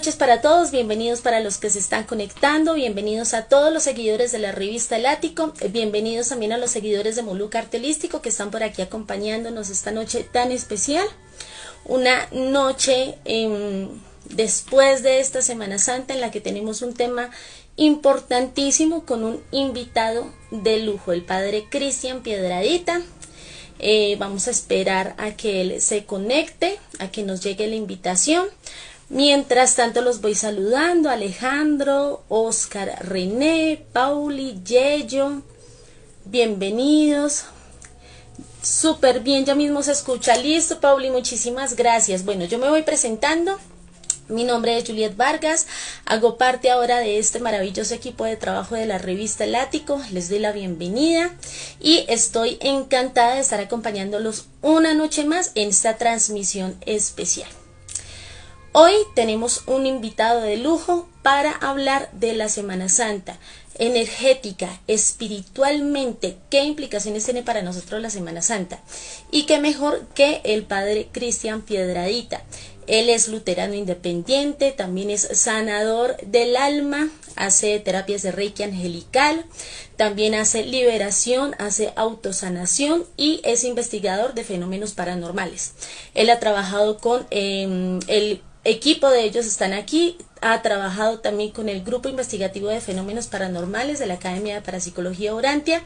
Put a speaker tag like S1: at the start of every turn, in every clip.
S1: noches para todos, bienvenidos para los que se están conectando, bienvenidos a todos los seguidores de la revista El Ático, bienvenidos también a los seguidores de Mulú Cartelístico que están por aquí acompañándonos esta noche tan especial, una noche después de esta Semana Santa en la que tenemos un tema importantísimo con un invitado de lujo, el padre Cristian Piedradita. Vamos a esperar a que él se conecte, a que nos llegue la invitación. Mientras tanto los voy saludando: Alejandro, Oscar, René, Pauli, Yello, bienvenidos. Súper bien, ya mismo se escucha. Listo, Pauli, muchísimas gracias. Bueno, yo me voy presentando. Mi nombre es Juliet Vargas, hago parte ahora de este maravilloso equipo de trabajo de la revista El Ático, les doy la bienvenida y estoy encantada de estar acompañándolos una noche más en esta transmisión especial. Hoy tenemos un invitado de lujo para hablar de la Semana Santa, energética, espiritualmente, qué implicaciones tiene para nosotros la Semana Santa. Y qué mejor que el padre Cristian Piedradita. Él es luterano independiente, también es sanador del alma, hace terapias de Reiki angelical, también hace liberación, hace autosanación y es investigador de fenómenos paranormales. Él ha trabajado con el equipo de ellos, están aquí, ha trabajado también con el grupo investigativo de fenómenos paranormales de la Academia de Parapsicología Urantia.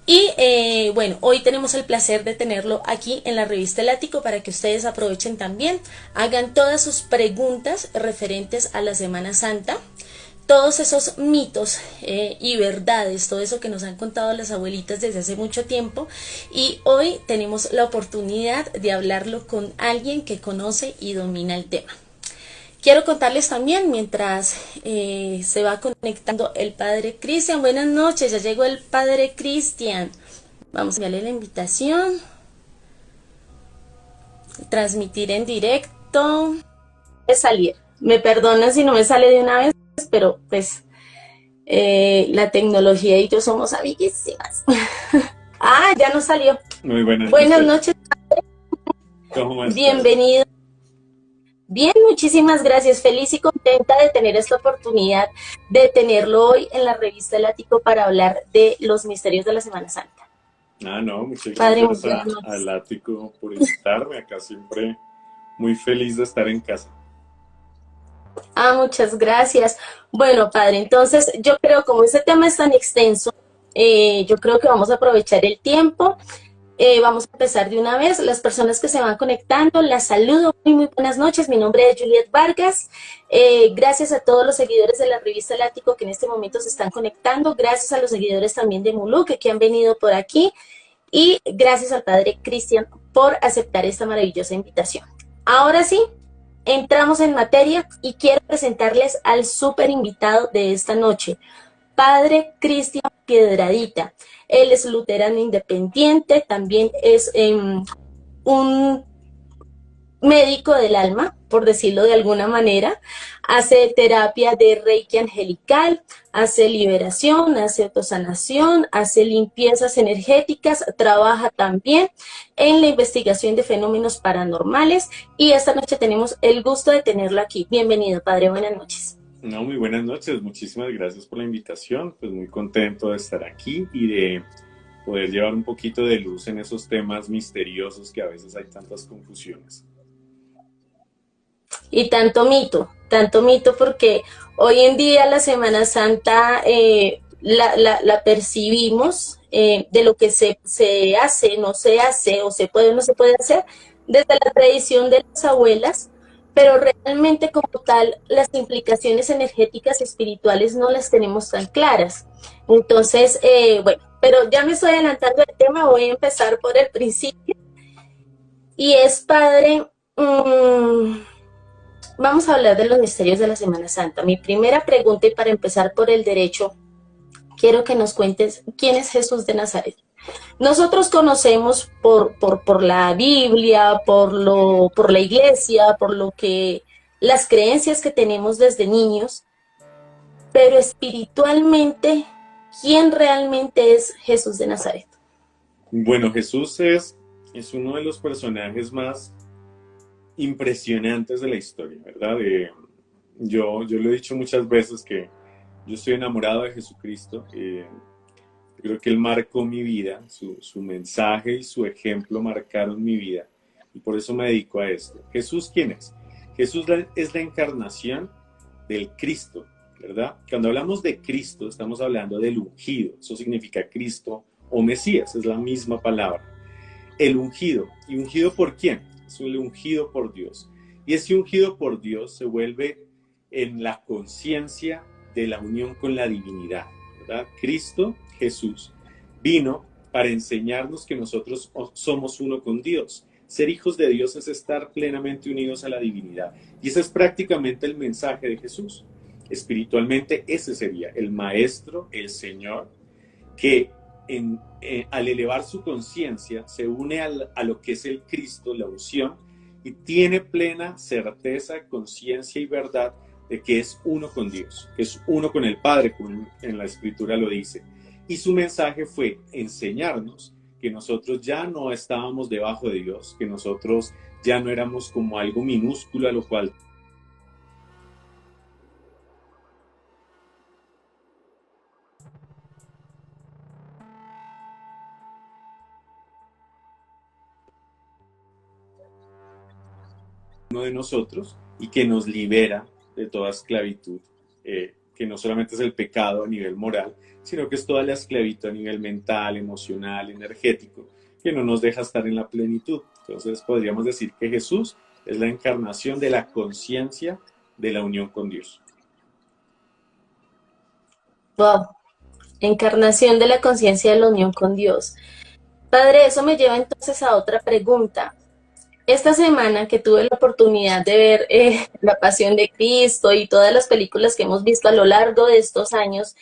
S1: Y bueno, hoy tenemos el placer de tenerlo aquí en la revista El Ático para que ustedes aprovechen también, hagan todas sus preguntas referentes a la Semana Santa, todos esos mitos y verdades, todo eso que nos han contado las abuelitas desde hace mucho tiempo, y hoy tenemos la oportunidad de hablarlo con alguien que conoce y domina el tema. Quiero contarles también, mientras se va conectando el padre Cristian, buenas noches, ya llegó el padre Cristian. Vamos a enviarle la invitación. Transmitir en directo. De salir. Me perdonan si no me sale de una vez, pero pues la tecnología y yo somos amiguísimas. Ah, ya nos salió.
S2: Muy buenas noches.
S1: Buenas noches.
S2: ¿Cómo estás?
S1: Bienvenido. Bien, muchísimas gracias. Feliz y contenta de tener esta oportunidad de tenerlo hoy en la revista El Ático para hablar de los misterios de la Semana Santa.
S2: Ah, no, muchas
S1: Padre,
S2: gracias al Ático por invitarme acá, siempre muy feliz de estar en casa.
S1: Ah, muchas gracias. Bueno, padre, entonces yo creo, como ese tema es tan extenso, yo creo que vamos a aprovechar el tiempo. Vamos a empezar de una vez. Las personas que se van conectando, las saludo. Muy buenas noches. Mi nombre es Juliet Vargas. Gracias a todos los seguidores de la revista El Ático que en este momento se están conectando. Gracias a los seguidores también de Mulú que han venido por aquí. Y gracias al padre Cristian por aceptar esta maravillosa invitación. Ahora sí, entramos en materia y quiero presentarles al súper invitado de esta noche, padre Cristian Piedradita. Él es luterano independiente, también es un médico del alma, por decirlo de alguna manera. Hace terapia de Reiki angelical, hace liberación, hace autosanación, hace limpiezas energéticas, trabaja también en la investigación de fenómenos paranormales y esta noche tenemos el gusto de tenerlo aquí. Bienvenido, padre, buenas noches.
S2: No, muy buenas noches, muchísimas gracias por la invitación, pues muy contento de estar aquí y de poder llevar un poquito de luz en esos temas misteriosos que a veces hay tantas confusiones.
S1: Y tanto mito, porque hoy en día la Semana Santa la percibimos de lo que se hace, no se hace, o se puede o no se puede hacer, desde la tradición de las abuelas, pero realmente como tal las implicaciones energéticas y espirituales no las tenemos tan claras. Entonces, bueno, pero ya me estoy adelantando el tema, voy a empezar por el principio, y es, padre, vamos a hablar de los misterios de la Semana Santa. Mi primera pregunta, y para empezar por el derecho, quiero que nos cuentes quién es Jesús de Nazaret. Nosotros conocemos por la Biblia, por la iglesia, por lo que las creencias que tenemos desde niños, pero espiritualmente, ¿quién realmente es Jesús de Nazaret?
S2: Bueno, Jesús es uno de los personajes más impresionantes de la historia, ¿verdad? yo lo he dicho muchas veces que yo estoy enamorado de Jesucristo. Creo que Él marcó mi vida, su mensaje y su ejemplo marcaron mi vida. Y por eso me dedico a esto. ¿Jesús quién es? Jesús es la encarnación del Cristo, ¿verdad? Cuando hablamos de Cristo, estamos hablando del ungido. Eso significa Cristo o Mesías, es la misma palabra. El ungido. ¿Y ungido por quién? Es el ungido por Dios. Y ese ungido por Dios se vuelve en la conciencia de la unión con la divinidad, ¿verdad? Cristo, Jesús, vino para enseñarnos que nosotros somos uno con Dios. Ser hijos de Dios es estar plenamente unidos a la divinidad. Y ese es prácticamente el mensaje de Jesús. Espiritualmente, ese sería el Maestro, el Señor, que al elevar su conciencia se une a lo que es el Cristo, la unción, y tiene plena certeza, conciencia y verdad de que es uno con Dios, que es uno con el Padre, como en la Escritura lo dice. Y su mensaje fue enseñarnos que nosotros ya no estábamos debajo de Dios, que nosotros ya no éramos como algo minúsculo a lo cual uno de nosotros y que nos libera de toda esclavitud, que no solamente es el pecado a nivel moral, sino que es toda la esclavitud a nivel mental, emocional, energético, que no nos deja estar en la plenitud. Entonces podríamos decir que Jesús es la encarnación de la conciencia de la unión con Dios.
S1: Wow, encarnación de la conciencia de la unión con Dios. Padre, eso me lleva entonces a otra pregunta. Esta semana que tuve la oportunidad de ver La Pasión de Cristo y todas las películas que hemos visto a lo largo de estos años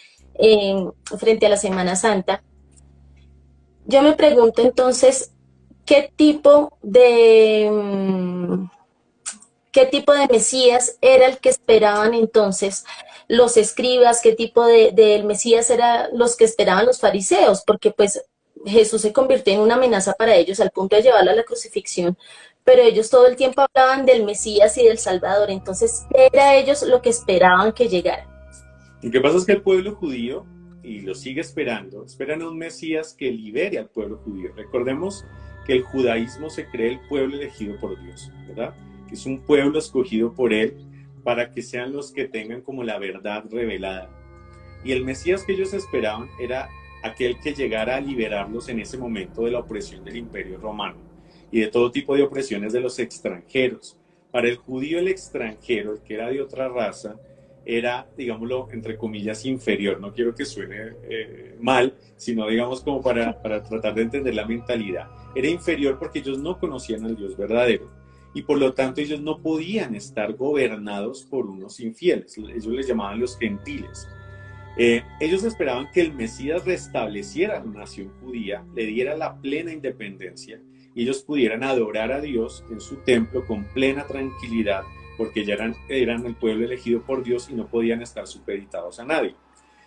S1: frente a la Semana Santa, yo me pregunto entonces, ¿qué tipo de, qué tipo de Mesías era el que esperaban entonces los escribas? ¿Qué tipo de Mesías era los que esperaban los fariseos? Porque pues Jesús se convirtió en una amenaza para ellos al punto de llevarlo a la crucifixión, pero ellos todo el tiempo hablaban del Mesías y del Salvador. Entonces, ¿qué era ellos lo que esperaban que llegara?
S2: Lo que pasa es que el pueblo judío, y lo sigue esperando, esperan a un Mesías que libere al pueblo judío. Recordemos que el judaísmo se cree el pueblo elegido por Dios, ¿verdad? Que es un pueblo escogido por Él para que sean los que tengan como la verdad revelada. Y el Mesías que ellos esperaban era aquel que llegara a liberarlos en ese momento de la opresión del Imperio Romano y de todo tipo de opresiones de los extranjeros. Para el judío el extranjero, el que era de otra raza, era, digámoslo, entre comillas, inferior. No quiero que suene mal, sino digamos como para tratar de entender la mentalidad. Era inferior porque ellos no conocían al Dios verdadero y por lo tanto ellos no podían estar gobernados por unos infieles. Ellos les llamaban los gentiles. Ellos esperaban que el Mesías restableciera la nación judía, le diera la plena independencia y ellos pudieran adorar a Dios en su templo con plena tranquilidad, porque ya eran el pueblo elegido por Dios y no podían estar supeditados a nadie.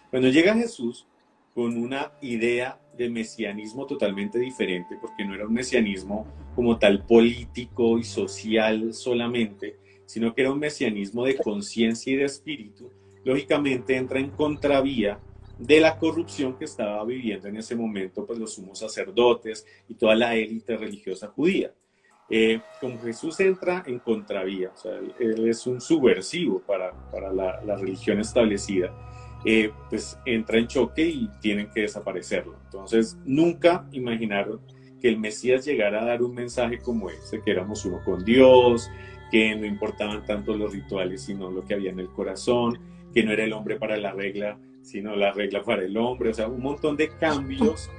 S2: Cuando llega Jesús con una idea de mesianismo totalmente diferente, porque no era un mesianismo como tal político y social solamente, sino que era un mesianismo de conciencia y de espíritu, lógicamente entra en contravía de la corrupción que estaba viviendo en ese momento pues los sumos sacerdotes y toda la élite religiosa judía. Como Jesús entra en contravía, o sea, él es un subversivo para la religión establecida, pues entra en choque y tienen que desaparecerlo. Entonces, nunca imaginaron que el Mesías llegara a dar un mensaje como ese, que éramos uno con Dios, que no importaban tanto los rituales, sino lo que había en el corazón, que no era el hombre para la regla, sino la regla para el hombre. O sea, un montón de cambios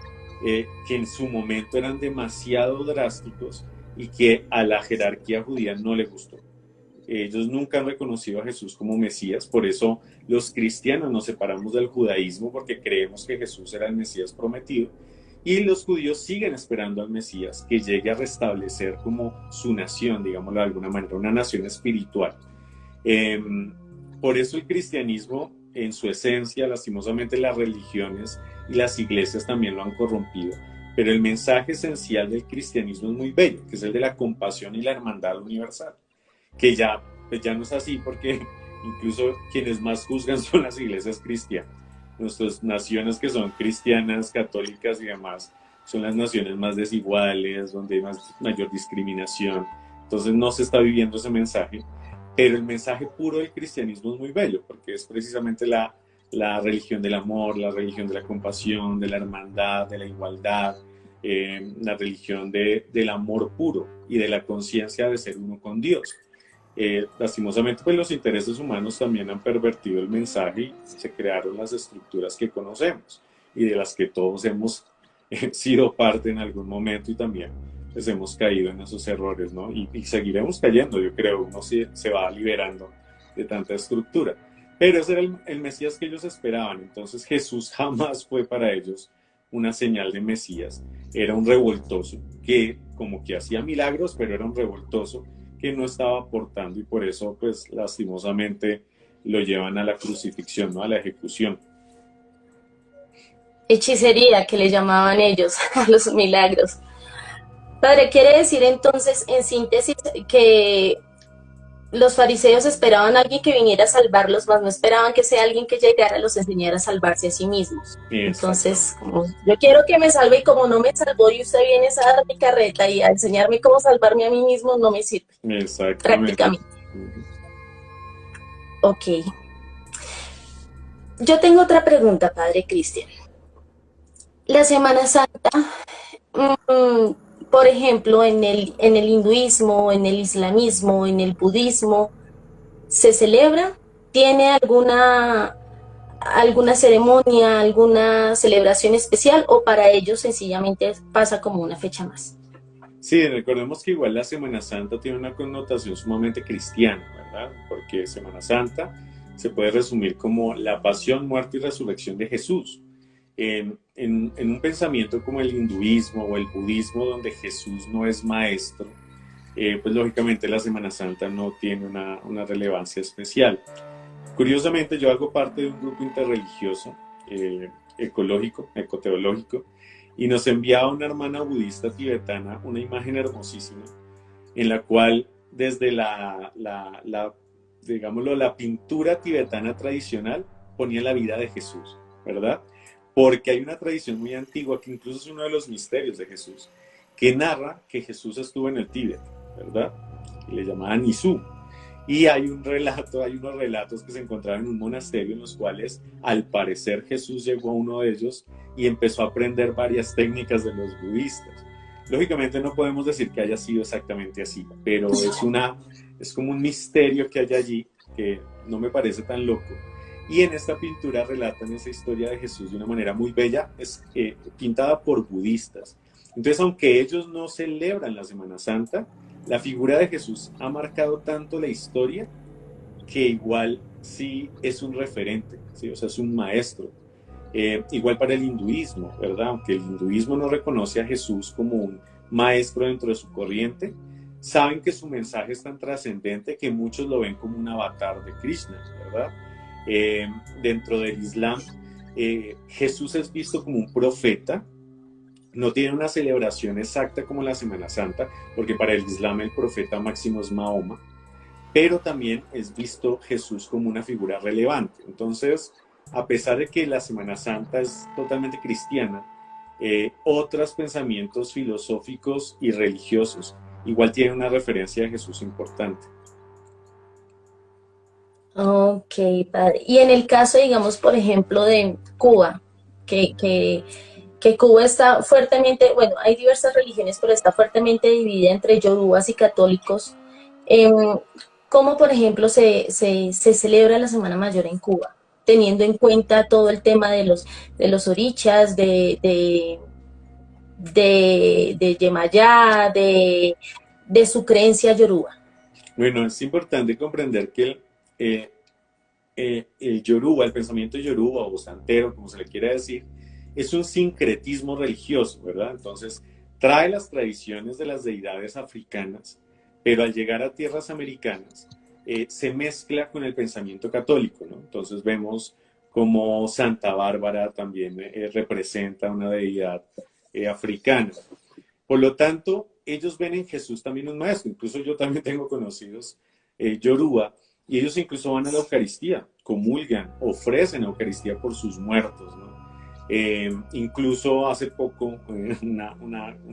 S2: que en su momento eran demasiado drásticos y que a la jerarquía judía no le gustó. Ellos nunca han reconocido a Jesús como Mesías, por eso los cristianos nos separamos del judaísmo porque creemos que Jesús era el Mesías prometido y los judíos siguen esperando al Mesías que llegue a restablecer como su nación, digámoslo de alguna manera, una nación espiritual. Por eso el cristianismo en su esencia, lastimosamente las religiones y las iglesias también lo han corrompido, pero el mensaje esencial del cristianismo es muy bello, que es el de la compasión y la hermandad universal, que ya, pues ya no es así porque Incluso quienes más juzgan son las iglesias cristianas. Nuestras naciones que son cristianas, católicas y demás, son las naciones más desiguales, donde hay mayor discriminación. Entonces no se está viviendo ese mensaje, pero el mensaje puro del cristianismo es muy bello, porque es precisamente la religión del amor, la religión de la compasión, de la hermandad, de la igualdad, la religión del amor puro y de la conciencia de ser uno con Dios. Lastimosamente, pues los intereses humanos también han pervertido el mensaje y se crearon las estructuras que conocemos y de las que todos hemos sido parte en algún momento y también pues hemos caído en esos errores, ¿no? Y seguiremos cayendo, yo creo, uno se va liberando de tanta estructura. Pero ese era el Mesías que ellos esperaban, entonces Jesús jamás fue para ellos una señal de Mesías, era un revoltoso que como que hacía milagros, pero era un revoltoso que no estaba aportando y por eso pues lastimosamente lo llevan a la crucifixión, ¿no? A la ejecución.
S1: Hechicería que le llamaban ellos a los milagros. Padre, quiere decir entonces, en síntesis, que los fariseos esperaban a alguien que viniera a salvarlos, mas no esperaban que sea alguien que llegara a los enseñara a salvarse a sí mismos. Entonces,
S2: Exactamente.
S1: como yo quiero que me salve y como no me salvó y usted viene a dar mi carreta y a enseñarme cómo salvarme a mí mismo, no me sirve,
S2: Exactamente.
S1: prácticamente. Ok. Yo tengo otra pregunta, Padre Cristian. La Semana Santa, por ejemplo, en el hinduismo, en el islamismo, en el budismo, ¿se celebra? ¿Tiene alguna ceremonia, alguna celebración especial o para ellos sencillamente pasa como una fecha más?
S2: Sí, recordemos que igual la Semana Santa tiene una connotación sumamente cristiana, ¿verdad? Porque Semana Santa se puede resumir como la pasión, muerte y resurrección de Jesús. En un pensamiento como el hinduismo o el budismo, donde Jesús no es maestro, pues lógicamente la Semana Santa no tiene una relevancia especial. Curiosamente, yo hago parte de un grupo interreligioso, ecológico, ecoteológico, y nos enviaba una hermana budista tibetana una imagen hermosísima en la cual desde digámoslo, la pintura tibetana tradicional ponía la vida de Jesús, ¿verdad? Porque hay una tradición muy antigua que incluso es uno de los misterios de Jesús, que narra que Jesús estuvo en el Tíbet, ¿verdad? Y le llamaban Isú. Y hay unos relatos que se encontraban en un monasterio en los cuales al parecer Jesús llegó a uno de ellos y empezó a aprender varias técnicas de los budistas. Lógicamente no podemos decir que haya sido exactamente así, pero es como un misterio que hay allí que no me parece tan loco. Y en esta pintura relatan esa historia de Jesús de una manera muy bella, es pintada por budistas. Entonces, aunque ellos no celebran la Semana Santa, la figura de Jesús ha marcado tanto la historia que igual sí es un referente, ¿sí? O sea, es un maestro. Igual para el hinduismo, ¿verdad? Aunque el hinduismo no reconoce a Jesús como un maestro dentro de su corriente, saben que su mensaje es tan trascendente que muchos lo ven como un avatar de Krishna, ¿verdad? Dentro del Islam, Jesús es visto como un profeta. No tiene una celebración exacta como la Semana Santa, porque para el Islam el profeta máximo es Mahoma, pero también es visto Jesús como una figura relevante. Entonces, a pesar de que la Semana Santa es totalmente cristiana, otros pensamientos filosóficos y religiosos igual tienen una referencia de Jesús importante.
S1: Ok, padre. Y en el caso, digamos, por ejemplo, de Cuba, que Cuba está fuertemente, bueno, hay diversas religiones, pero está fuertemente dividida entre yorubas y católicos. Em, ¿Cómo, por ejemplo, se celebra la Semana Mayor en Cuba? Teniendo en cuenta todo el tema de los orichas, de Yemayá, de su creencia yoruba.
S2: Bueno, es importante comprender que eh, el yoruba, el pensamiento yoruba o santero, como se le quiera decir, es un sincretismo religioso, ¿verdad? Entonces, trae las tradiciones de las deidades africanas, pero al llegar a tierras americanas, se mezcla con el pensamiento católico, ¿no? Entonces vemos como Santa Bárbara también representa una deidad africana. Por lo tanto, ellos ven en Jesús también un maestro. Incluso yo también tengo conocidos yoruba Y ellos incluso van a la Eucaristía, comulgan, ofrecen Eucaristía por sus muertos, ¿no? Incluso hace poco una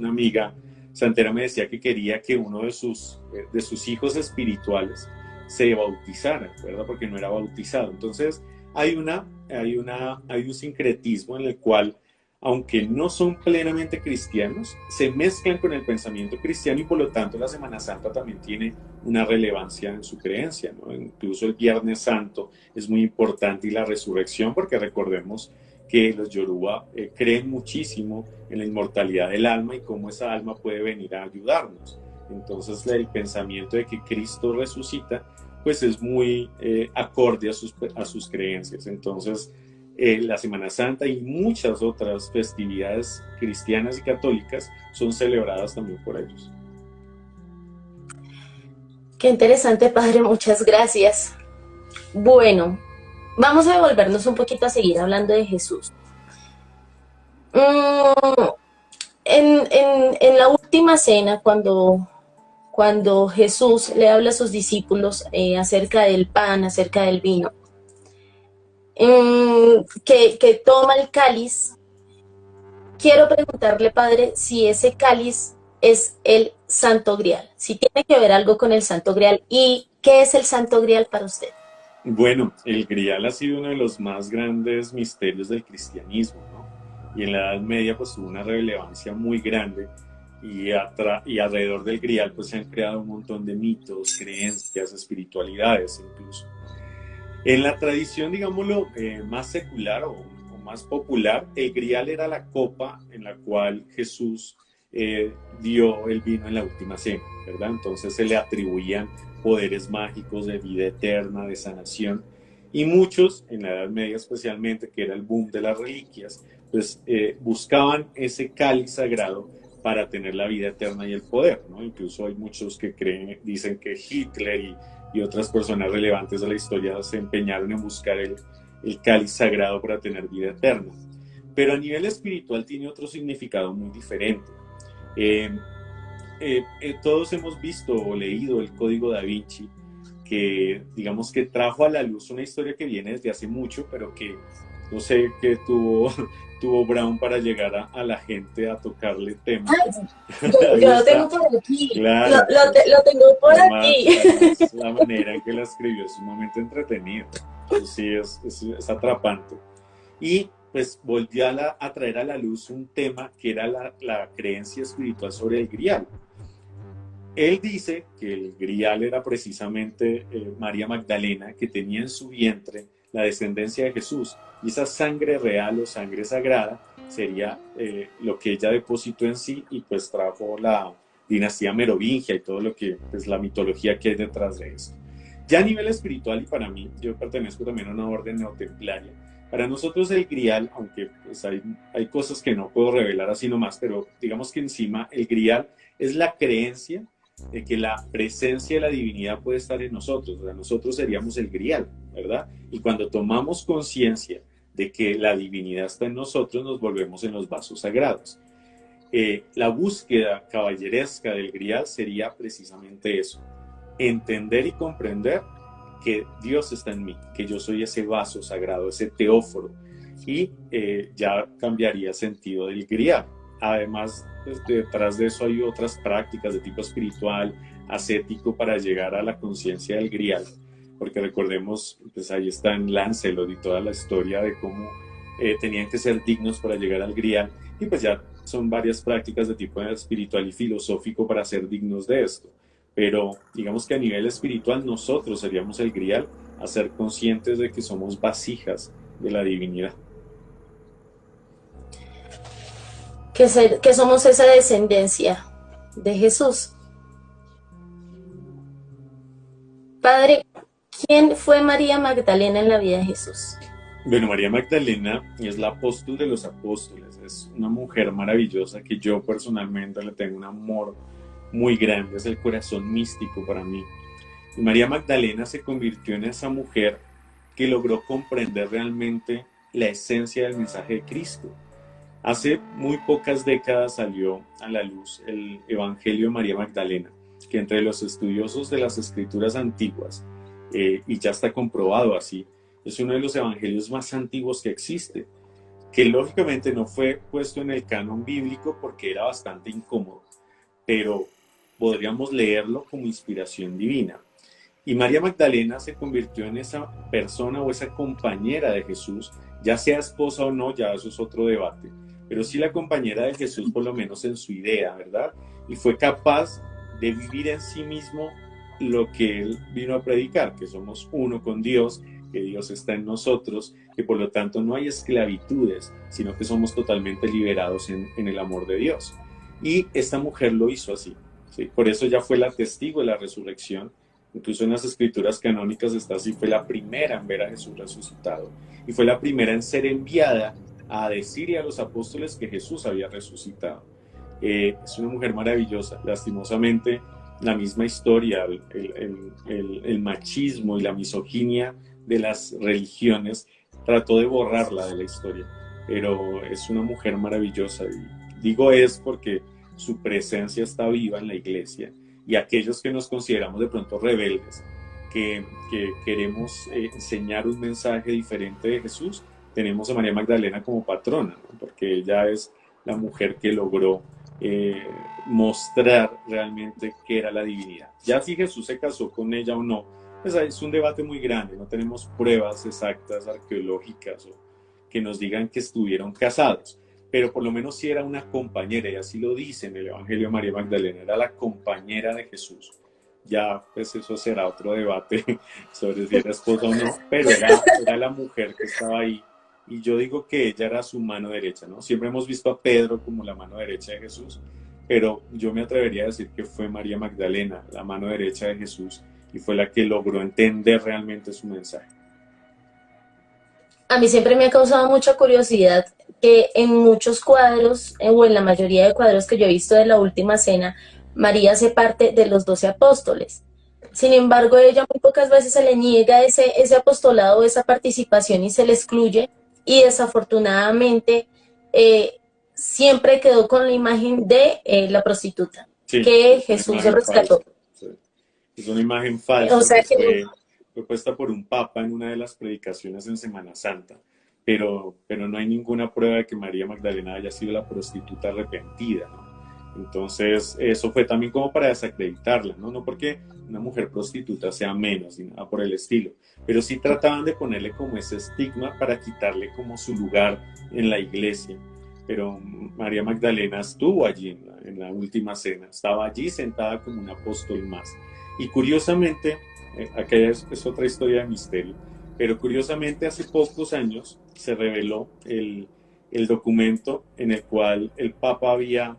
S2: amiga santera me decía que quería que uno de sus hijos espirituales se bautizara, ¿verdad? Porque no era bautizado. Entonces hay un sincretismo en el cual, aunque no son plenamente cristianos, se mezclan con el pensamiento cristiano y por lo tanto la Semana Santa también tiene una relevancia en su creencia, ¿no? Incluso el Viernes Santo es muy importante y la resurrección, porque recordemos que los Yoruba creen muchísimo en la inmortalidad del alma y cómo esa alma puede venir a ayudarnos. Entonces el pensamiento de que Cristo resucita pues es muy acorde a sus creencias. Entonces la Semana Santa y muchas otras festividades cristianas y católicas son celebradas también por ellos.
S1: Qué interesante, padre, muchas gracias. Bueno, vamos a devolvernos un poquito a seguir hablando de Jesús. En la última cena, cuando Jesús le habla a sus discípulos acerca del pan, acerca del vino, que toma el cáliz, quiero preguntarle, padre, si ese cáliz es el Santo Grial, si tiene que ver algo con el Santo Grial, y ¿qué es el Santo Grial para usted?
S2: Bueno, el Grial ha sido uno de los más grandes misterios del cristianismo, ¿no? Y en la Edad Media pues tuvo una relevancia muy grande y alrededor del Grial pues se han creado un montón de mitos, creencias, espiritualidades incluso. En la tradición, digámoslo, más secular o más popular, el Grial era la copa en la cual Jesús dio el vino en la última cena, ¿verdad? Entonces se le atribuían poderes mágicos de vida eterna, de sanación, y muchos, en la Edad Media especialmente, que era el boom de las reliquias, pues buscaban ese cáliz sagrado para tener la vida eterna y el poder, ¿no? Incluso hay muchos que dicen que Hitler y otras personas relevantes de la historia se empeñaron en buscar el cáliz sagrado para tener vida eterna. Pero a nivel espiritual tiene otro significado muy diferente. Todos hemos visto o leído el Código Da Vinci, que digamos que trajo a la luz una historia que viene desde hace mucho, pero que no sé qué tuvo Brown para llegar a la gente a tocarle temas.
S1: Yo lo tengo por aquí.
S2: Claro,
S1: lo tengo por aquí.
S2: Además, la manera en que la escribió es un momento entretenido. Eso sí, es atrapante. Y pues volvió a traer a la luz un tema que era la creencia espiritual sobre el Grial. Él dice que el Grial era precisamente María Magdalena, que tenía en su vientre la descendencia de Jesús, y esa sangre real o sangre sagrada sería lo que ella depositó en sí y pues trajo la dinastía merovingia y todo lo que pues la mitología que hay detrás de eso. Ya a nivel espiritual, y para mí, yo pertenezco también a una orden neotemplaria, para nosotros el Grial, aunque pues hay cosas que no puedo revelar así nomás, pero digamos que encima el Grial es la creencia de que la presencia de la divinidad puede estar en nosotros, o sea, nosotros seríamos el Grial, ¿verdad? Y cuando tomamos conciencia de que la divinidad está en nosotros, nos volvemos en los vasos sagrados. La búsqueda caballeresca del Grial sería precisamente eso, entender y comprender que Dios está en mí, que yo soy ese vaso sagrado, ese teóforo, y ya cambiaría el sentido del Grial. Además, pues, detrás de eso hay otras prácticas de tipo espiritual, ascético, para llegar a la conciencia del Grial, porque recordemos, pues ahí está en Lancelot y toda la historia de cómo tenían que ser dignos para llegar al Grial, y pues ya son varias prácticas de tipo espiritual y filosófico para ser dignos de esto. Pero digamos que a nivel espiritual nosotros seríamos el Grial, a ser conscientes de que somos vasijas de la divinidad.
S1: Que somos esa descendencia de Jesús. Padre, ¿quién fue María Magdalena en la vida de Jesús?
S2: Bueno, María Magdalena es la apóstol de los apóstoles, es una mujer maravillosa que yo personalmente le tengo un amor muy grande, es el corazón místico para mí. Y María Magdalena se convirtió en esa mujer que logró comprender realmente la esencia del mensaje de Cristo. Hace muy pocas décadas salió a la luz el Evangelio de María Magdalena, que entre los estudiosos de las escrituras antiguas y ya está comprobado así. Es uno de los evangelios más antiguos que existe, que lógicamente no fue puesto en el canon bíblico porque era bastante incómodo, pero podríamos leerlo como inspiración divina. Y María Magdalena se convirtió en esa persona o esa compañera de Jesús, ya sea esposa o no, ya eso es otro debate, pero sí la compañera de Jesús, por lo menos en su idea, ¿verdad? Y fue capaz de vivir en sí mismo lo que él vino a predicar, que somos uno con Dios, que Dios está en nosotros, que por lo tanto no hay esclavitudes, sino que somos totalmente liberados en el amor de Dios. Y esta mujer lo hizo así, ¿sí? Por eso ya fue la testigo de la resurrección. Incluso en las escrituras canónicas está así, fue la primera en ver a Jesús resucitado y fue la primera en ser enviada a decirle a los apóstoles que Jesús había resucitado. Es una mujer maravillosa. Lastimosamente, la misma historia, el machismo y la misoginia de las religiones trató de borrarla de la historia, pero es una mujer maravillosa. Y digo es porque su presencia está viva en la iglesia, y aquellos que nos consideramos de pronto rebeldes, que queremos enseñar un mensaje diferente de Jesús, tenemos a María Magdalena como patrona, ¿no? Porque ella es la mujer que logró mostrar realmente qué era la divinidad. Ya si Jesús se casó con ella o no, pues es un debate muy grande, no tenemos pruebas exactas arqueológicas o que nos digan que estuvieron casados, pero por lo menos sí era una compañera, y así lo dice en el Evangelio de María Magdalena, era la compañera de Jesús. Ya, pues eso será otro debate sobre si era esposa o no, pero era la mujer que estaba ahí, y yo digo que ella era su mano derecha, ¿no? Siempre hemos visto a Pedro como la mano derecha de Jesús, pero yo me atrevería a decir que fue María Magdalena, la mano derecha de Jesús, y fue la que logró entender realmente su mensaje.
S1: A mí siempre me ha causado mucha curiosidad que en muchos cuadros, o en la mayoría de cuadros que yo he visto de la Última Cena, María hace parte de los 12 apóstoles. Sin embargo, ella muy pocas veces se le niega ese apostolado, esa participación y se le excluye. Y desafortunadamente siempre quedó con la imagen de la prostituta,
S2: Sí,
S1: que Jesús se rescató.
S2: Sí. Es una imagen falsa,
S1: O sea que
S2: fue puesta por un papa en una de las predicaciones en Semana Santa, pero no hay ninguna prueba de que María Magdalena haya sido la prostituta arrepentida, ¿no? Entonces, eso fue también como para desacreditarla, ¿no? No porque una mujer prostituta sea menos, ni nada por el estilo, pero sí trataban de ponerle como ese estigma para quitarle como su lugar en la iglesia. Pero María Magdalena estuvo allí en la Última Cena, estaba allí sentada como un apóstol más. Y curiosamente, aquella es otra historia de misterio, pero curiosamente hace pocos años se reveló el documento en el cual el Papa había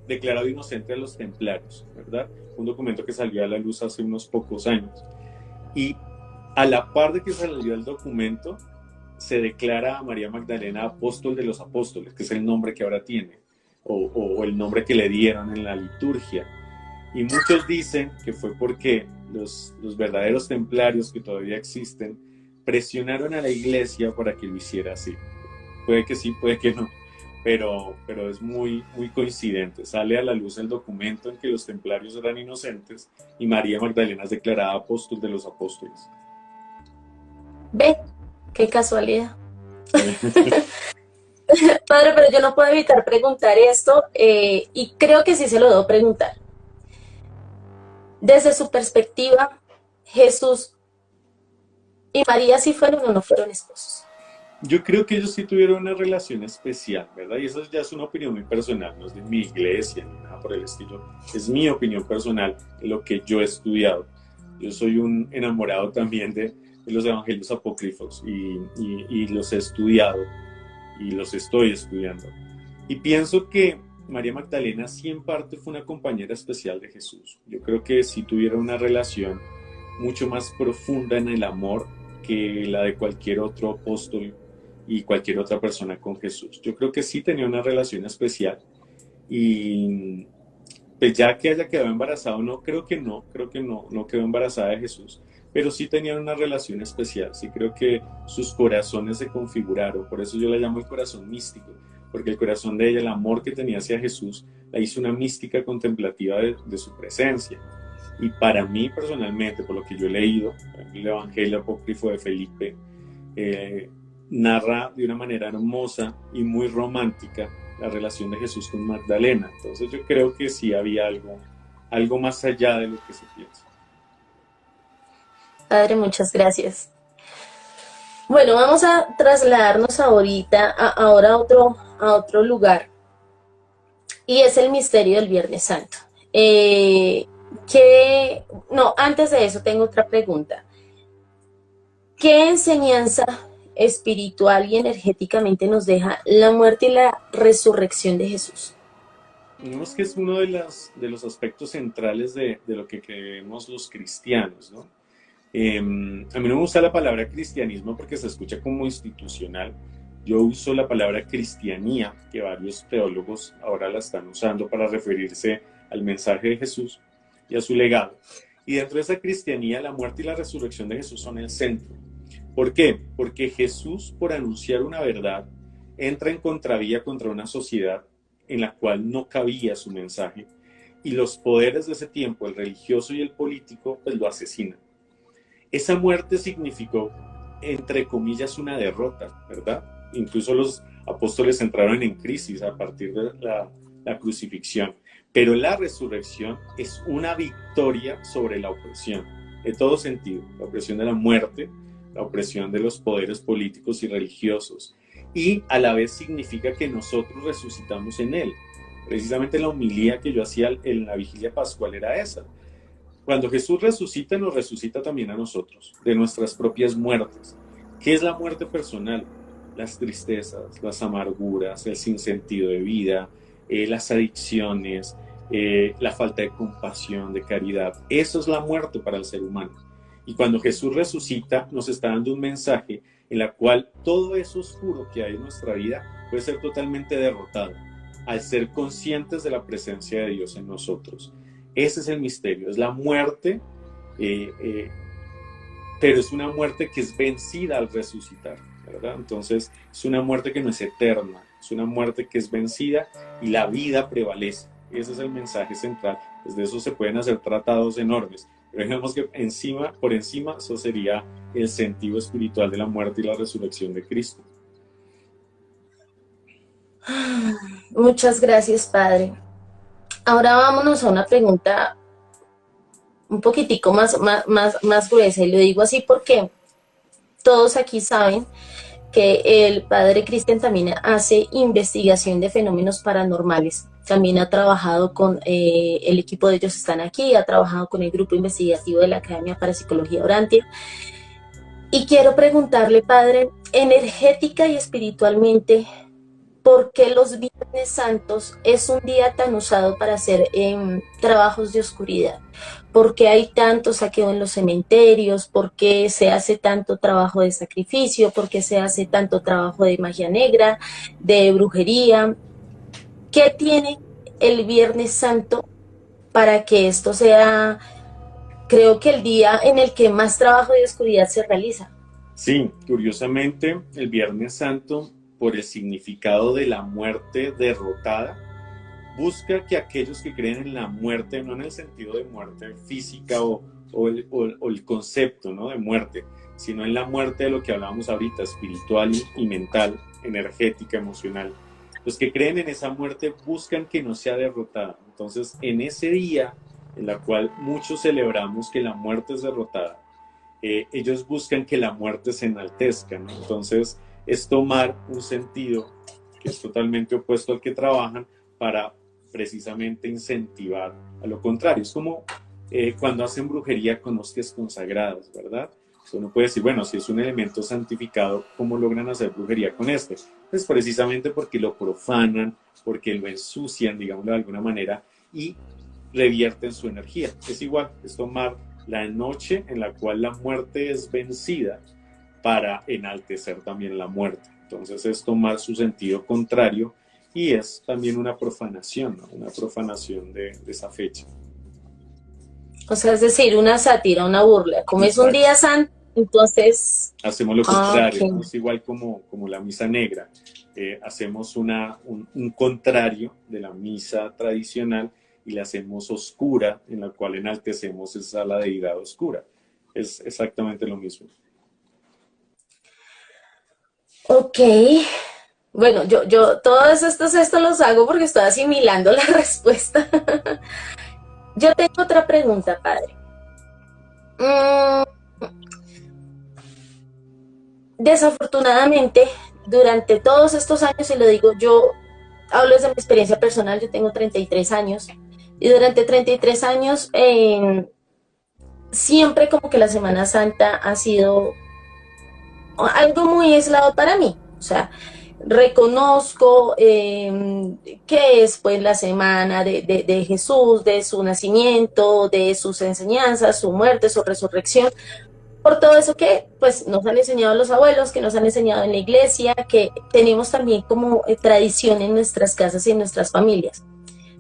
S2: declarado inocente a los templarios, ¿verdad? Un documento que salió a la luz hace unos pocos años. Y a la par de que salió el documento, se declara a María Magdalena apóstol de los apóstoles, que es el nombre que ahora tiene, o el nombre que le dieron en la liturgia. Y muchos dicen que fue porque los verdaderos templarios que todavía existen presionaron a la iglesia para que lo hiciera así. Puede que sí, puede que no, pero es muy, muy coincidente. Sale a la luz el documento en que los templarios eran inocentes y María Magdalena es declarada apóstol de los apóstoles.
S1: ve, qué casualidad. Padre, pero yo no puedo evitar preguntar esto y creo que sí se lo debo preguntar. Desde su perspectiva, Jesús y María sí fueron o no fueron esposos.
S2: Yo creo que ellos sí tuvieron una relación especial, ¿verdad? Y eso ya es una opinión muy personal, no es de mi iglesia ni nada por el estilo. Es mi opinión personal, lo que yo he estudiado. Yo soy un enamorado también de los evangelios apócrifos y los he estudiado y los estoy estudiando. Y pienso que María Magdalena sí en parte fue una compañera especial de Jesús. Yo creo que sí tuvieron una relación mucho más profunda en el amor que la de cualquier otro apóstol y cualquier otra persona con Jesús. Yo creo que sí tenía una relación especial y pues ya que haya quedado embarazada, no creo que no quedó embarazada de Jesús, pero sí tenían una relación especial, sí creo que sus corazones se configuraron, por eso yo la llamo el corazón místico, porque el corazón de ella, el amor que tenía hacia Jesús, la hizo una mística contemplativa de su presencia. Y para mí personalmente, por lo que yo he leído, el Evangelio Apócrifo de Felipe, narra de una manera hermosa y muy romántica la relación de Jesús con Magdalena. Entonces yo creo que sí había algo más allá de lo que se piensa.
S1: Padre, muchas gracias. Bueno, vamos a trasladarnos ahora a otro lugar, y es el misterio del Viernes Santo. No, antes de eso tengo otra pregunta. ¿Qué enseñanza espiritual y energéticamente nos deja la muerte y la resurrección de Jesús?
S2: Digamos que es uno de los aspectos centrales de lo que creemos los cristianos, ¿no? A mí no me gusta la palabra cristianismo porque se escucha como institucional. Yo uso la palabra cristianía, que varios teólogos ahora la están usando para referirse al mensaje de Jesús y a su legado. Y dentro de esa cristianía, la muerte y la resurrección de Jesús son el centro. ¿Por qué? Porque Jesús, por anunciar una verdad, entra en contravía contra una sociedad en la cual no cabía su mensaje, y los poderes de ese tiempo, el religioso y el político, pues lo asesinan. Esa muerte significó, entre comillas, una derrota, ¿verdad? Incluso los apóstoles entraron en crisis a partir de la crucifixión. Pero la resurrección es una victoria sobre la opresión, en todo sentido. La opresión de la muerte, la opresión de los poderes políticos y religiosos. Y a la vez significa que nosotros resucitamos en Él. Precisamente la homilía que yo hacía en la vigilia pascual era esa. Cuando Jesús resucita, nos resucita también a nosotros, de nuestras propias muertes. ¿Qué es la muerte personal? Las tristezas, las amarguras, el sinsentido de vida, las adicciones, la falta de compasión, de caridad. Eso es la muerte para el ser humano. Y cuando Jesús resucita, nos está dando un mensaje en la cual todo eso oscuro que hay en nuestra vida puede ser totalmente derrotado al ser conscientes de la presencia de Dios en nosotros. Ese es el misterio, es la muerte, pero es una muerte que es vencida al resucitar, ¿verdad? Entonces es una muerte que no es eterna, es una muerte que es vencida y la vida prevalece. Ese es el mensaje central. Desde eso se pueden hacer tratados enormes, pero digamos que por encima, eso sería el sentido espiritual de la muerte y la resurrección de Cristo.
S1: Muchas gracias, Padre. Ahora vámonos a una pregunta un poquitico más gruesa, y lo digo así porque todos aquí saben que el Padre Cristian también hace investigación de fenómenos paranormales. También ha trabajado con el equipo de ellos, están aquí, ha trabajado con el grupo investigativo de la Academia Parapsicología Urantia. Y quiero preguntarle, Padre, energética y espiritualmente, ¿por qué los Viernes Santos es un día tan usado para hacer trabajos de oscuridad? ¿Por qué hay tanto saqueo en los cementerios? ¿Por qué se hace tanto trabajo de sacrificio? ¿Por qué se hace tanto trabajo de magia negra, de brujería? ¿Qué tiene el Viernes Santo para que esto sea, creo que el día en el que más trabajo de oscuridad se realiza?
S2: Sí, curiosamente, el Viernes Santo, por el significado de la muerte derrotada, busca que aquellos que creen en la muerte, no en el sentido de muerte física o el concepto, ¿no?, de muerte, sino en la muerte de lo que hablábamos ahorita, espiritual y mental, energética, emocional. Los que creen en esa muerte buscan que no sea derrotada. Entonces, en ese día en la cual muchos celebramos que la muerte es derrotada, ellos buscan que la muerte se enaltezca, ¿no? Entonces, es tomar un sentido que es totalmente opuesto al que trabajan para precisamente incentivar a lo contrario. Es como cuando hacen brujería con hostias consagradas, ¿verdad? Uno puede decir, bueno, si es un elemento santificado, ¿cómo logran hacer brujería con este? Pues precisamente porque lo profanan, porque lo ensucian, digámoslo de alguna manera, y revierten su energía. Es igual, es tomar la noche en la cual la muerte es vencida para enaltecer también la muerte. Entonces es tomar su sentido contrario y es también una profanación, ¿no? Una profanación de esa fecha.
S1: O sea, es decir, una sátira, una burla. Como es un día santo, entonces...
S2: Hacemos lo contrario,
S1: okay,
S2: ¿no? Es igual como la misa negra. Hacemos un contrario de la misa tradicional y la hacemos oscura, en la cual enaltecemos esa la deidad oscura. Es exactamente lo mismo.
S1: Ok. Bueno, yo todos estos los hago porque estoy asimilando la respuesta. Yo tengo otra pregunta, padre. Mm, Desafortunadamente, durante todos estos años, y lo digo, yo hablo desde mi experiencia personal, yo tengo 33 años, y durante 33 años siempre como que la Semana Santa ha sido algo muy aislado para mí. O sea, reconozco que es pues la semana de Jesús, de su nacimiento, de sus enseñanzas, su muerte, su resurrección, por todo eso que pues nos han enseñado los abuelos, que nos han enseñado en la iglesia, que tenemos también como tradición en nuestras casas y en nuestras familias.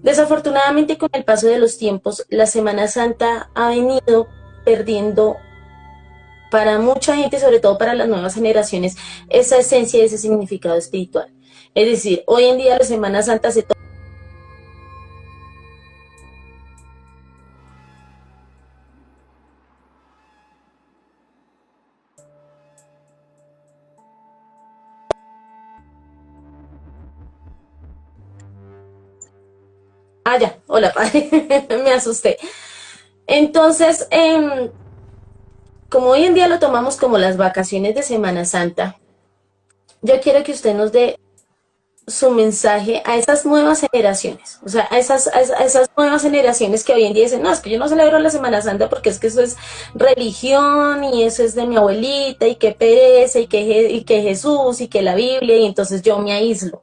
S1: Desafortunadamente, con el paso de los tiempos, la Semana Santa ha venido perdiendo para mucha gente, sobre todo para las nuevas generaciones, esa esencia y ese significado espiritual. Es decir, hoy en día la Semana Santa se toma. Ah, ya, hola, padre, me asusté. Entonces, como hoy en día lo tomamos como las vacaciones de Semana Santa, yo quiero que usted nos dé su mensaje a esas nuevas generaciones, o sea, a esas nuevas generaciones que hoy en día dicen, no, es que yo no celebro la Semana Santa porque es que eso es religión y eso es de mi abuelita y que pereza y que Jesús y que la Biblia y entonces yo me aíslo.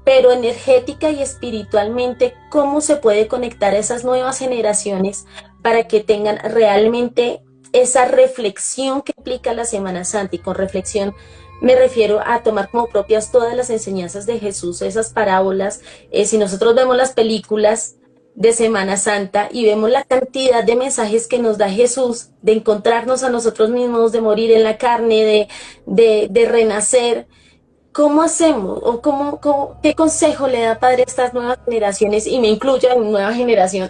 S1: Pero energética y espiritualmente, ¿cómo se puede conectar a esas nuevas generaciones para que tengan realmente esa reflexión que implica la Semana Santa? Y con reflexión me refiero a tomar como propias todas las enseñanzas de Jesús, esas parábolas. Si nosotros vemos las películas de Semana Santa y vemos la cantidad de mensajes que nos da Jesús, de encontrarnos a nosotros mismos, de morir en la carne, de renacer. ¿Cómo hacemos o qué consejo le da padre a estas nuevas generaciones, y me incluyo en nueva generación,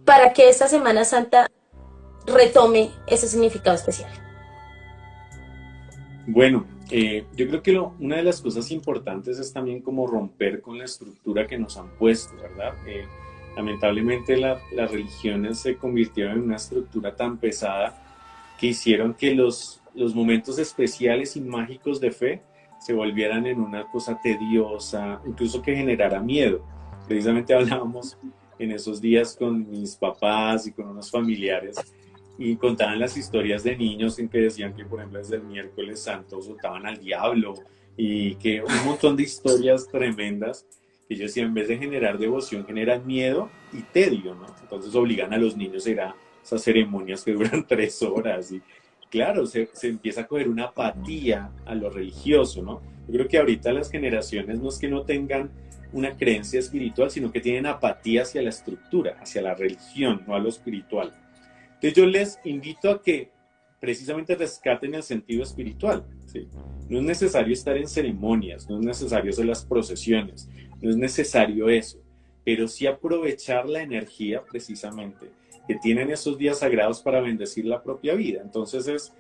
S1: para que esta Semana Santa retome ese significado especial?
S2: Bueno, yo creo que una de las cosas importantes es también como romper con la estructura que nos han puesto, ¿verdad? Lamentablemente las religiones se convirtieron en una estructura tan pesada que hicieron que los momentos especiales y mágicos de fe se volvieran en una cosa tediosa, incluso que generara miedo. Precisamente hablábamos en esos días con mis papás y con unos familiares y contaban las historias de niños en que decían que, por ejemplo, desde el miércoles santo soltaban al diablo y que un montón de historias tremendas que yo decía, en vez de generar devoción, generan miedo y tedio, ¿no? Entonces obligan a los niños a ir a esas ceremonias que duran 3 horas y claro, se empieza a coger una apatía a lo religioso, ¿no? Yo creo que ahorita las generaciones no es que no tengan una creencia espiritual, sino que tienen apatía hacia la estructura, hacia la religión, no a lo espiritual. Entonces yo les invito a que precisamente rescaten el sentido espiritual, ¿sí? No es necesario estar en ceremonias, no es necesario hacer las procesiones, no es necesario eso, pero sí aprovechar la energía precisamente que tienen esos días sagrados para bendecir la propia vida. Entonces es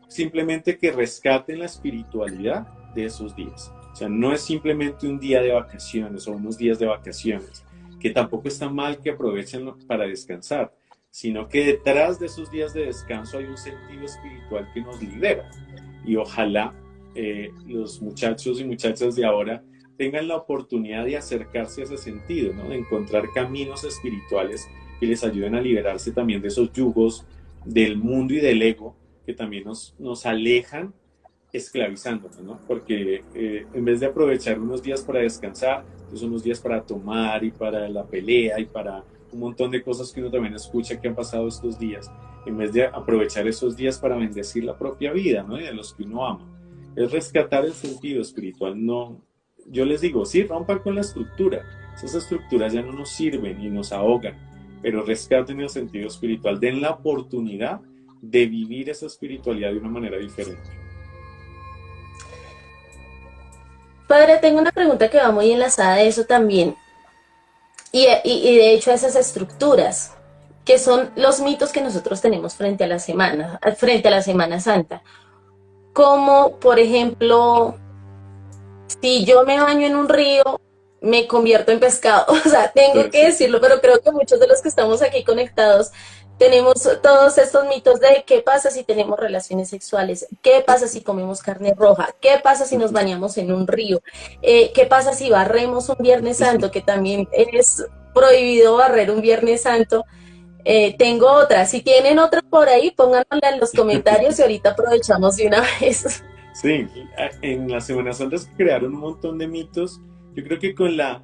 S2: simplemente que rescaten la espiritualidad de esos días. O sea, no es simplemente un día de vacaciones o unos días de vacaciones, que tampoco está mal que aprovechen para descansar, sino que detrás de esos días de descanso hay un sentido espiritual que nos libera. Y ojalá los muchachos y muchachas de ahora tengan la oportunidad de acercarse a ese sentido, ¿no? De encontrar caminos espirituales que les ayuden a liberarse también de esos yugos del mundo y del ego que también nos alejan esclavizándonos, ¿no? Porque en vez de aprovechar unos días para descansar, pues unos días para tomar y para la pelea y para un montón de cosas que uno también escucha que han pasado estos días, en vez de aprovechar esos días para bendecir la propia vida, ¿no? Y de los que uno ama. Es rescatar el sentido espiritual, no. Yo les digo, sí, rompan con la estructura. Esas estructuras ya no nos sirven y nos ahogan, pero rescaten el sentido espiritual, den la oportunidad de vivir esa espiritualidad de una manera diferente.
S1: Padre, tengo una pregunta que va muy enlazada a eso también. y de hecho esas estructuras, que son los mitos que nosotros tenemos frente a la Semana Santa. Como, por ejemplo, si yo me baño en un río, me convierto en pescado. O sea, tengo que
S2: Sí, sí,
S1: decirlo, pero creo que muchos de los que estamos aquí conectados tenemos todos estos mitos de qué pasa si tenemos relaciones sexuales, qué pasa si comemos carne roja, qué pasa si nos bañamos en un río, qué pasa si barremos un Viernes Santo, que también es prohibido barrer un Viernes Santo. Tengo otra. Si tienen otra por ahí, pónganla en los comentarios y ahorita aprovechamos de una vez.
S2: sí, en la Semana Santa se crearon un montón de mitos, yo creo que con la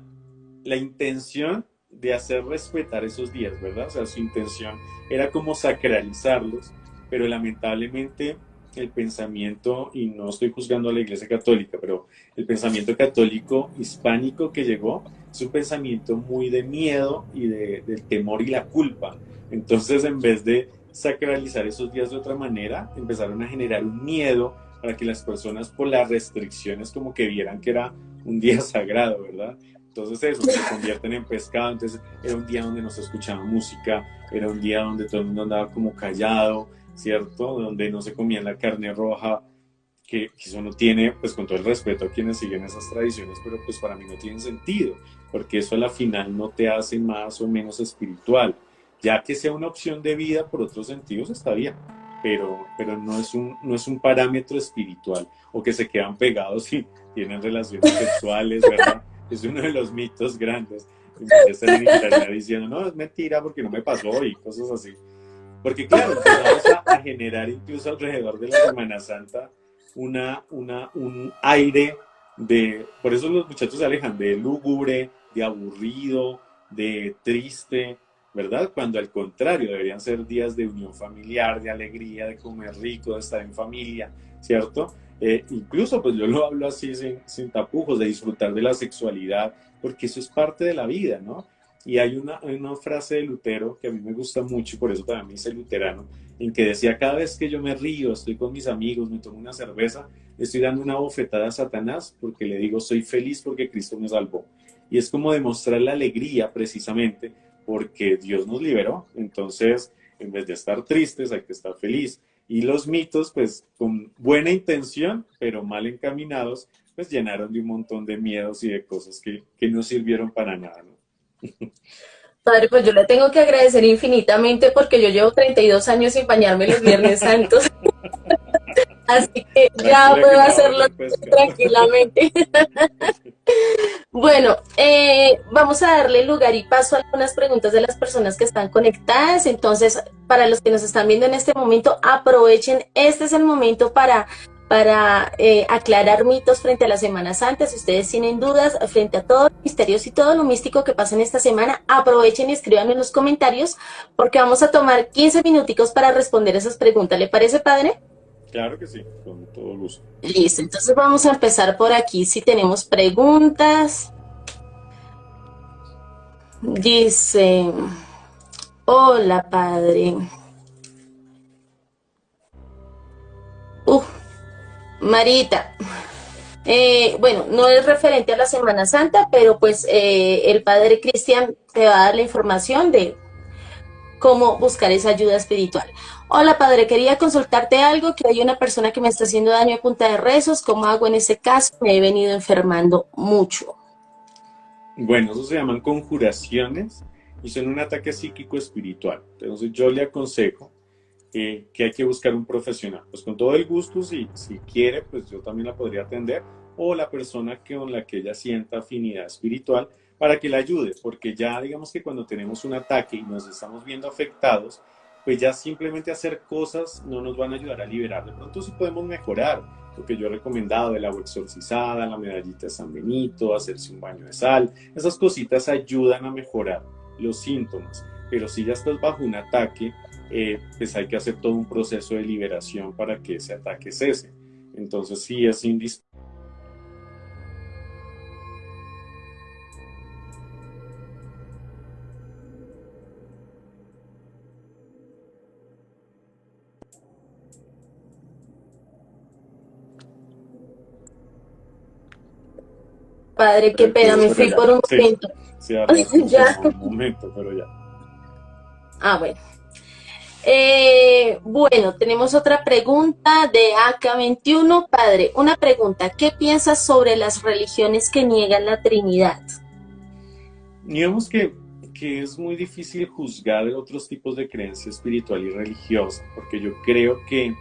S2: intención de hacer respetar esos días, ¿verdad? O sea, su intención era como sacralizarlos, pero lamentablemente el pensamiento, y no estoy juzgando a la Iglesia Católica, pero el pensamiento católico hispánico que llegó es un pensamiento muy de miedo y del temor y la culpa. Entonces, en vez de sacralizar esos días de otra manera, empezaron a generar un miedo para que las personas por las restricciones como que vieran que era un día sagrado, ¿verdad? Entonces eso, se convierten en pescado. Entonces era un día donde no se escuchaba música, era un día donde todo el mundo andaba como callado, ¿cierto? Donde no se comía la carne roja, que eso no tiene, pues con todo el respeto a quienes siguen esas tradiciones, pero pues para mí no tiene sentido, porque eso a la final no te hace más o menos espiritual. Ya que sea una opción de vida por otros sentidos está bien, pero no es un parámetro espiritual, o que se quedan pegados y tienen relaciones sexuales, ¿verdad? Es uno de los mitos grandes. Empiezan en internet diciendo, no, es mentira porque no me pasó y cosas así. Porque claro, empezamos a generar incluso alrededor de la Semana Santa un aire de, por eso los muchachos se alejan de lúgubre, de aburrido, de triste, ¿verdad? Cuando al contrario deberían ser días de unión familiar, de alegría, de comer rico, de estar en familia, ¿cierto? Incluso pues yo lo hablo así sin tapujos, de disfrutar de la sexualidad, porque eso es parte de la vida, ¿no? Y hay una frase de Lutero que a mí me gusta mucho, y por eso también me hice luterano, en que decía, cada vez que yo me río, estoy con mis amigos, me tomo una cerveza, le estoy dando una bofetada a Satanás porque le digo, soy feliz porque Cristo me salvó. Y es como demostrar la alegría precisamente porque Dios nos liberó. Entonces, en vez de estar tristes, hay que estar feliz. Y los mitos, pues con buena intención, pero mal encaminados, pues llenaron de un montón de miedos y de cosas que no sirvieron para nada, ¿no?
S1: Padre, pues yo le tengo que agradecer infinitamente porque yo llevo 32 años sin bañarme los Viernes Santos, así que ya
S2: Tranquila que
S1: puedo
S2: no va a
S1: hacerlo
S2: volver pescado.
S1: tranquilamente. Bueno, vamos a darle lugar y paso a algunas preguntas de las personas que están conectadas. Entonces, para los que nos están viendo en este momento, aprovechen, este es el momento para aclarar mitos frente a la Semana Santa. Si ustedes tienen dudas frente a todos los misterios y todo lo místico que pasa en esta semana, aprovechen y escriban en los comentarios porque vamos a tomar 15 minuticos para responder esas preguntas. ¿Le parece, padre?
S2: Claro que sí, con todo gusto.
S1: Listo, entonces vamos a empezar por aquí si tenemos preguntas. Dice, hola padre. Uh, Marita. Bueno, no es referente a la Semana Santa, pero pues el padre Cristian te va a dar la información de cómo buscar esa ayuda espiritual. Hola padre, quería consultarte algo, que hay una persona que me está haciendo daño a punta de rezos. ¿Cómo hago en ese caso? Me he venido enfermando mucho.
S2: Bueno, eso se llaman conjuraciones y son un ataque psíquico espiritual. Entonces yo le aconsejo que hay que buscar un profesional. Pues con todo el gusto, si quiere, pues yo también la podría atender o la persona con la que ella sienta afinidad espiritual para que la ayude, porque ya digamos que cuando tenemos un ataque y nos estamos viendo afectados, pues ya simplemente hacer cosas no nos van a ayudar a liberar. De pronto sí podemos mejorar, lo que yo he recomendado, el agua exorcizada, la medallita de San Benito, hacerse un baño de sal, esas cositas ayudan a mejorar los síntomas, pero si ya estás bajo un ataque, pues hay que hacer todo un proceso de liberación para que ese ataque cese. Entonces sí es indispensable.
S1: padre, qué pena, me fui por un
S2: Sí,
S1: momento.
S2: sí, ahora
S1: Ya.
S2: funcionó un momento, pero ya.
S1: Ah, bueno. Bueno, tenemos otra pregunta de AK21. Padre, una pregunta. ¿Qué piensas sobre las religiones que niegan la Trinidad?
S2: Digamos que es muy difícil juzgar otros tipos de creencia espiritual y religiosa, porque yo creo que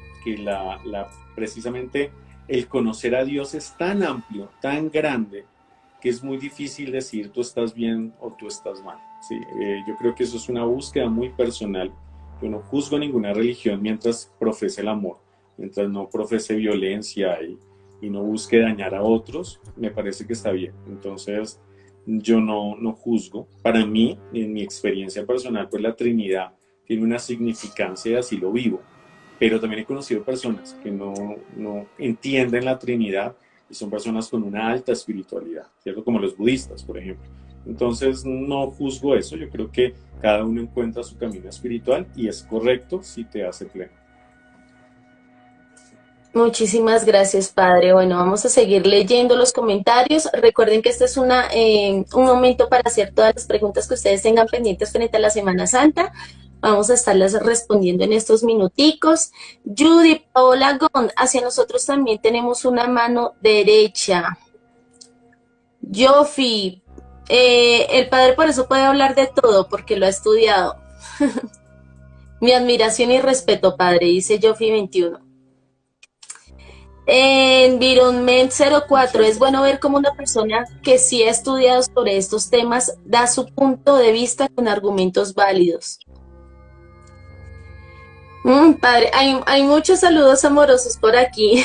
S2: precisamente el conocer a Dios es tan amplio, tan grande, que es muy difícil decir tú estás bien o tú estás mal. Sí, yo creo que eso es una búsqueda muy personal. Yo no juzgo ninguna religión mientras profese el amor, mientras no profese violencia y no busque dañar a otros, me parece que está bien. Entonces, yo no juzgo. Para mí, en mi experiencia personal, pues la Trinidad tiene una significancia y así lo vivo. Pero también he conocido personas que no entienden la Trinidad y son personas con una alta espiritualidad, ¿cierto? Como los budistas, por ejemplo. Entonces, no juzgo eso. Yo creo que cada uno encuentra su camino espiritual y es correcto si te hace pleno.
S1: Muchísimas gracias, padre. Bueno, vamos a seguir leyendo los comentarios. Recuerden que este es un momento para hacer todas las preguntas que ustedes tengan pendientes frente a la Semana Santa. Vamos a estarlas respondiendo en estos minuticos. Judy Paola Gon, hacia nosotros también tenemos una mano derecha. Jofi, el padre por eso puede hablar de todo, porque lo ha estudiado. Mi admiración y respeto, padre, dice Jofi 21. Environment 04, es bueno ver cómo una persona que sí ha estudiado sobre estos temas da su punto de vista con argumentos válidos. Padre, hay muchos saludos amorosos por aquí.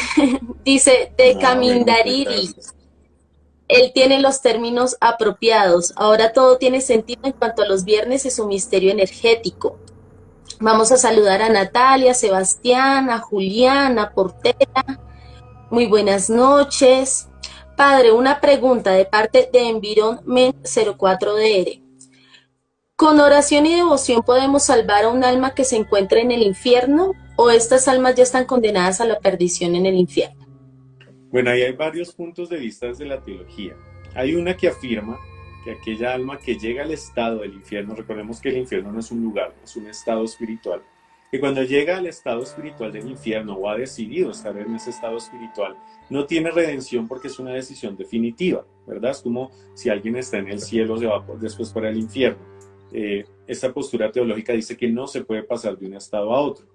S1: Dice, de
S2: Ah, bueno, muchas
S1: Camindariri,
S2: gracias.
S1: él tiene los términos apropiados. Ahora todo tiene sentido en cuanto a los viernes y su misterio energético. Vamos a saludar a Natalia, Sebastián, a Julián, a Portela. Muy buenas noches. Padre, una pregunta de parte de Environment 04DR. ¿Con oración y devoción podemos salvar a un alma que se encuentra en el infierno o estas almas ya están condenadas a la perdición en el infierno?
S2: Bueno, ahí hay varios puntos de vista desde la teología. Hay una que afirma que aquella alma que llega al estado del infierno, recordemos que el infierno no es un lugar, es un estado espiritual, que cuando llega al estado espiritual del infierno o ha decidido estar en ese estado espiritual, no tiene redención porque es una decisión definitiva, ¿verdad? Es como si alguien está en el cielo, se va después para el infierno. Esta postura teológica dice que no se puede pasar de un estado a otro.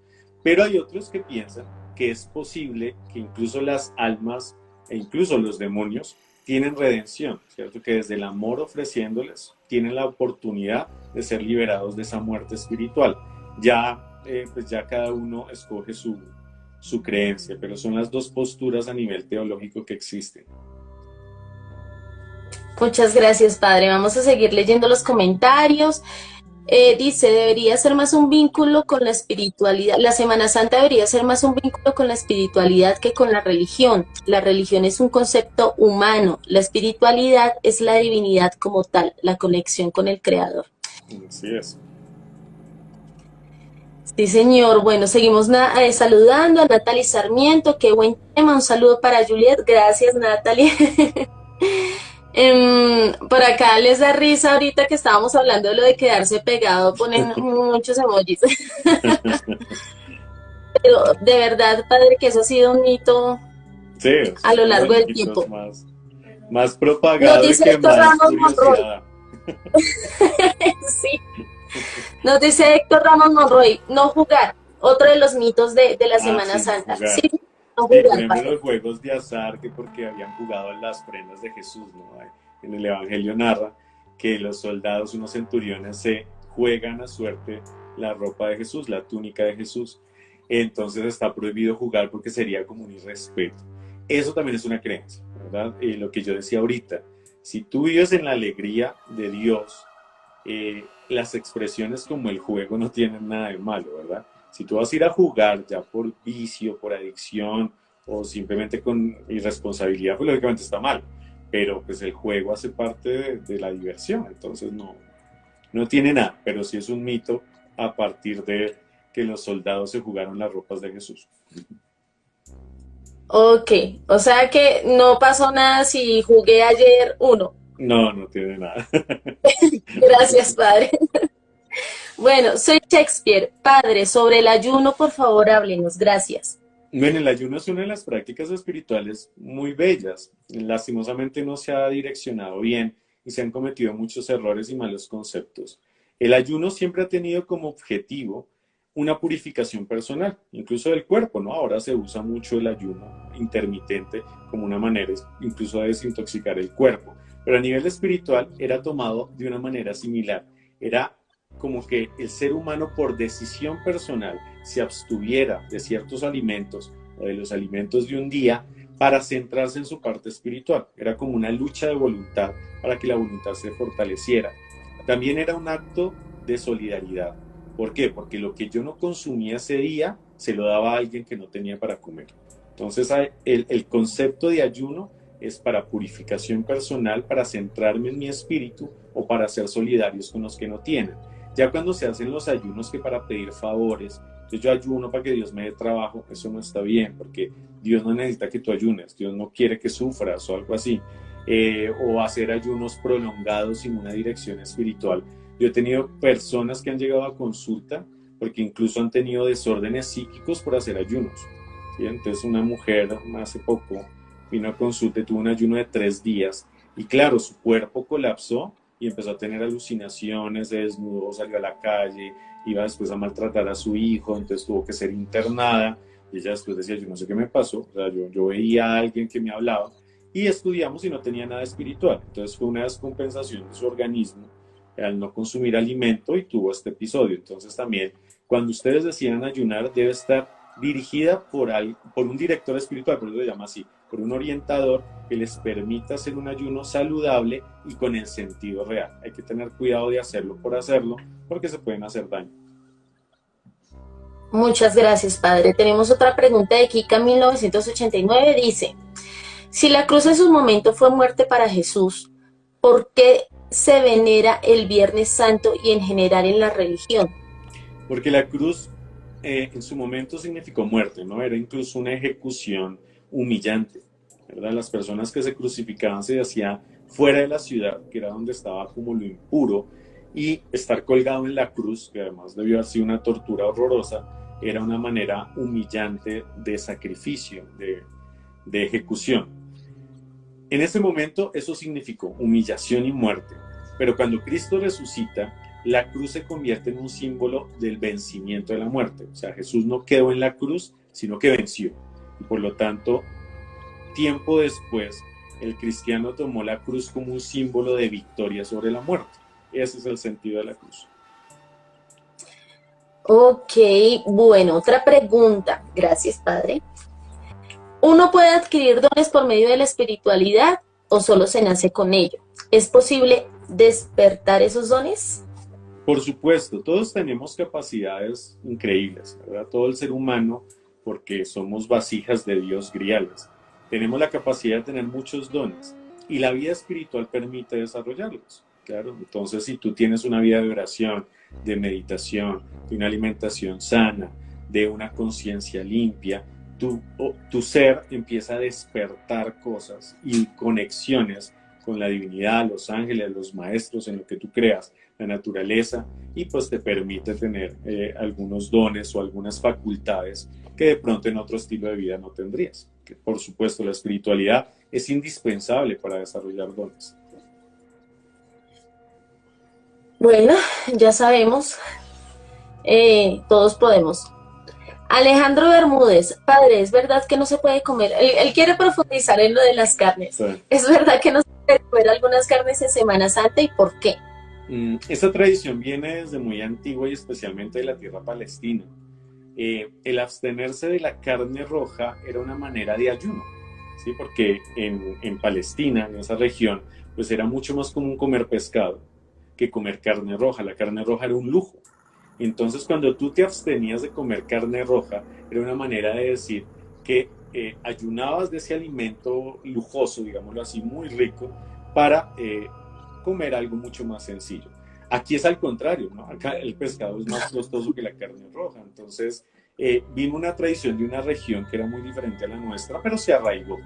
S2: Pero hay otros que piensan que es posible que incluso las almas e incluso los demonios tienen redención, ¿cierto? Que desde el amor ofreciéndoles tienen la oportunidad de ser liberados de esa muerte espiritual. Pues ya cada uno escoge su creencia, pero son las dos posturas a nivel teológico que existen.
S1: Muchas gracias, padre. Vamos a seguir leyendo los comentarios. Dice, debería ser más un vínculo con la espiritualidad. La Semana Santa debería ser más un vínculo con la espiritualidad que con la religión. La religión es un concepto humano. La espiritualidad es la divinidad como tal, la conexión con el Creador.
S2: Así es.
S1: Sí, señor. Bueno, seguimos saludando a Natalie Sarmiento. Qué buen tema. Un saludo para Juliet. Gracias, Natalie. Por acá les da risa ahorita que estábamos hablando de lo de quedarse pegado, ponen muchos emojis. Pero de verdad, padre, que eso ha sido un mito
S2: Sí,
S1: a
S2: es
S1: lo
S2: uno de
S1: largo
S2: los
S1: del
S2: mitos
S1: tiempo.
S2: más
S1: Nos
S2: propagado y
S1: dice
S2: que
S1: Héctor
S2: más
S1: Ramos Monroy.
S2: curiosidad da.
S1: Sí, nos dice Héctor Ramos Monroy, no jugar. Otro de los mitos de la
S2: Ah,
S1: Semana
S2: sí, no
S1: Santa. Sí,
S2: jugar.
S1: no
S2: Sí, por
S1: jugar,
S2: ejemplo,
S1: padre.
S2: los juegos de azar, que porque habían jugado en las prendas de Jesús, ¿no? En el Evangelio narra que los soldados, unos centuriones, se juegan a suerte la ropa de Jesús, la túnica de Jesús. Entonces está prohibido jugar porque sería como un irrespeto. Eso también es una creencia, ¿verdad? Lo que yo decía ahorita, si tú vives en la alegría de Dios, las expresiones como el juego no tienen nada de malo, ¿verdad? Si tú vas a ir a jugar ya por vicio, por adicción o simplemente con irresponsabilidad, pues lógicamente está mal. Pero pues el juego hace parte de la diversión, entonces no tiene nada, pero sí es un mito a partir de que los soldados se jugaron las ropas de Jesús.
S1: Ok, o sea que no pasó nada si jugué ayer uno.
S2: No, no tiene nada.
S1: Gracias, padre. Bueno, soy Shakespeare. Padre, sobre el ayuno, por favor, háblenos. Gracias.
S2: Bueno, el ayuno es una de las prácticas espirituales muy bellas. Lastimosamente no se ha direccionado bien y se han cometido muchos errores y malos conceptos. El ayuno siempre ha tenido como objetivo una purificación personal, incluso del cuerpo, ¿no? Ahora se usa mucho el ayuno intermitente como una manera incluso de desintoxicar el cuerpo, pero a nivel espiritual era tomado de una manera similar. Era como que el ser humano por decisión personal se abstuviera de ciertos alimentos o de los alimentos de un día para centrarse en su parte espiritual. Era como una lucha de voluntad para que la voluntad se fortaleciera. También era un acto de solidaridad. ¿Por qué? Porque lo que yo no consumía ese día se lo daba a alguien que no tenía para comer. Entonces el concepto de ayuno es para purificación personal, para centrarme en mi espíritu o para ser solidarios con los que no tienen. Ya cuando se hacen los ayunos que para pedir favores, entonces yo ayuno para que Dios me dé trabajo, eso no está bien, porque Dios no necesita que tú ayunes, Dios no quiere que sufras o algo así. O hacer ayunos prolongados sin una dirección espiritual. Yo he tenido personas que han llegado a consulta porque incluso han tenido desórdenes psíquicos por hacer ayunos. ¿Sí? Entonces una mujer hace poco vino a consulta y tuvo un ayuno de 3 días y claro, su cuerpo colapsó y empezó a tener alucinaciones, se desnudó, salió a la calle, iba después a maltratar a su hijo, entonces tuvo que ser internada y ella después decía, yo no sé qué me pasó, o sea, yo veía a alguien que me hablaba y estudiamos y no tenía nada espiritual, entonces fue una descompensación de su organismo al no consumir alimento y tuvo este episodio. Entonces también cuando ustedes decidan ayunar debe estar dirigida por un director espiritual, por eso se llama así, por un orientador que les permita hacer un ayuno saludable y con el sentido real. Hay que tener cuidado de hacerlo por hacerlo porque se pueden hacer daño.
S1: Muchas gracias, padre. Tenemos otra pregunta de Kika 1989. Dice, si la cruz en su momento fue muerte para Jesús, ¿por qué se venera el Viernes Santo y en general en la religión?
S2: Porque la cruz en su momento significó muerte, ¿no? Era incluso una ejecución humillante, ¿verdad? Las personas que se crucificaban se hacía fuera de la ciudad, que era donde estaba como lo impuro, y estar colgado en la cruz, que además debió haber sido una tortura horrorosa, era una manera humillante de sacrificio, de ejecución. En ese momento eso significó humillación y muerte, pero cuando Cristo resucita, la cruz se convierte en un símbolo del vencimiento de la muerte. O sea, Jesús no quedó en la cruz, sino que venció. Y por lo tanto, tiempo después, el cristiano tomó la cruz como un símbolo de victoria sobre la muerte. Ese es el sentido de la cruz.
S1: Ok, bueno, otra pregunta. Gracias, padre. ¿Uno puede adquirir dones por medio de la espiritualidad o solo se nace con ello? ¿Es posible despertar esos dones?
S2: Por supuesto, todos tenemos capacidades increíbles, ¿verdad? Todo el ser humano, porque somos vasijas de Dios griales, tenemos la capacidad de tener muchos dones y la vida espiritual permite desarrollarlos, claro. Entonces, si tú tienes una vida de oración, de meditación, de una alimentación sana, de una conciencia limpia, tu ser empieza a despertar cosas y conexiones con la divinidad, los ángeles, los maestros, en lo que tú creas, la naturaleza, y pues te permite tener algunos dones o algunas facultades que de pronto en otro estilo de vida no tendrías. Que, por supuesto, la espiritualidad es indispensable para desarrollar dones.
S1: Bueno, ya sabemos, todos podemos. Alejandro Bermúdez, padre, ¿es verdad que no se puede comer? Él quiere profundizar en lo de las carnes.
S2: Sí.
S1: ¿Es verdad que no se puede comer algunas carnes en Semana Santa y por qué?
S2: Esta tradición viene desde muy antigua y especialmente de la tierra palestina. El abstenerse de la carne roja era una manera de ayuno, ¿sí? Porque en Palestina, en esa región, pues era mucho más común comer pescado que comer carne roja. La carne roja era un lujo. Entonces, cuando tú te abstenías de comer carne roja, era una manera de decir que ayunabas de ese alimento lujoso, digámoslo así, muy rico, para comer algo mucho más sencillo. Aquí es al contrario, ¿no? Acá el pescado es más costoso que la carne roja. Entonces, vino una tradición de una región que era muy diferente a la nuestra, pero se arraigó.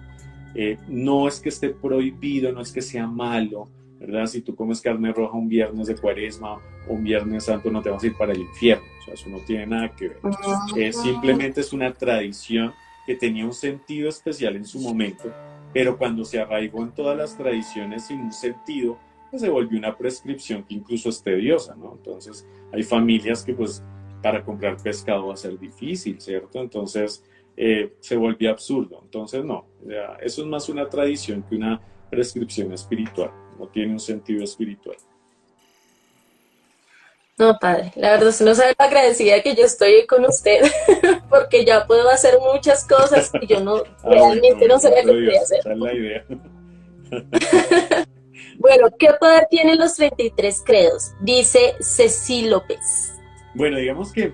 S2: No es que esté prohibido, no es que sea malo, ¿verdad? Si tú comes carne roja un viernes de Cuaresma o un Viernes Santo, no te vas a ir para el infierno. O sea, eso no tiene nada que ver. Simplemente es una tradición que tenía un sentido especial en su momento, pero cuando se arraigó en todas las tradiciones sin un sentido, pues se volvió una prescripción que incluso es tediosa, ¿no? Entonces, hay familias que pues para comprar pescado va a ser difícil, ¿cierto? Entonces, se volvió absurdo. Entonces, no, eso es más una tradición que una prescripción espiritual, no tiene un sentido espiritual.
S1: No, padre, la verdad usted no sabe lo agradecida que yo estoy con usted, porque ya puedo hacer muchas cosas que yo no, realmente
S2: bueno,
S1: no sabía que podía
S2: Dios,
S1: hacer.
S2: esa es la idea.
S1: Bueno, ¿qué poder tienen los 33 credos? Dice Ceci López.
S2: Bueno, digamos que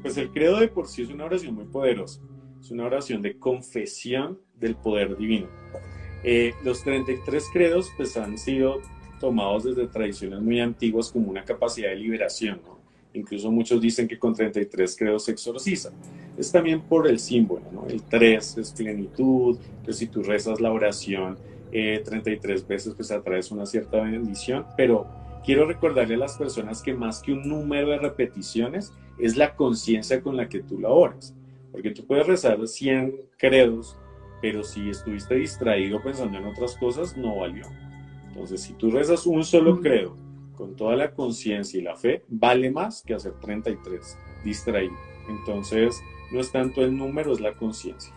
S2: pues el credo de por sí es una oración muy poderosa, es una oración de confesión del poder divino. Los 33 credos pues han sido tomados desde tradiciones muy antiguas como una capacidad de liberación, ¿no? Incluso muchos dicen que con 33 credos se exorciza. Es también por el símbolo, ¿no? El 3 es plenitud, que si tú rezas la oración 33 veces pues atraes una cierta bendición, pero quiero recordarle a las personas que más que un número de repeticiones es la conciencia con la que tú la oras, porque tú puedes rezar 100 credos, pero si estuviste distraído pensando en otras cosas, no valió. Entonces, si tú rezas un solo credo con toda la conciencia y la fe, vale más que hacer 33 distraído. Entonces, no es tanto el número, es la conciencia.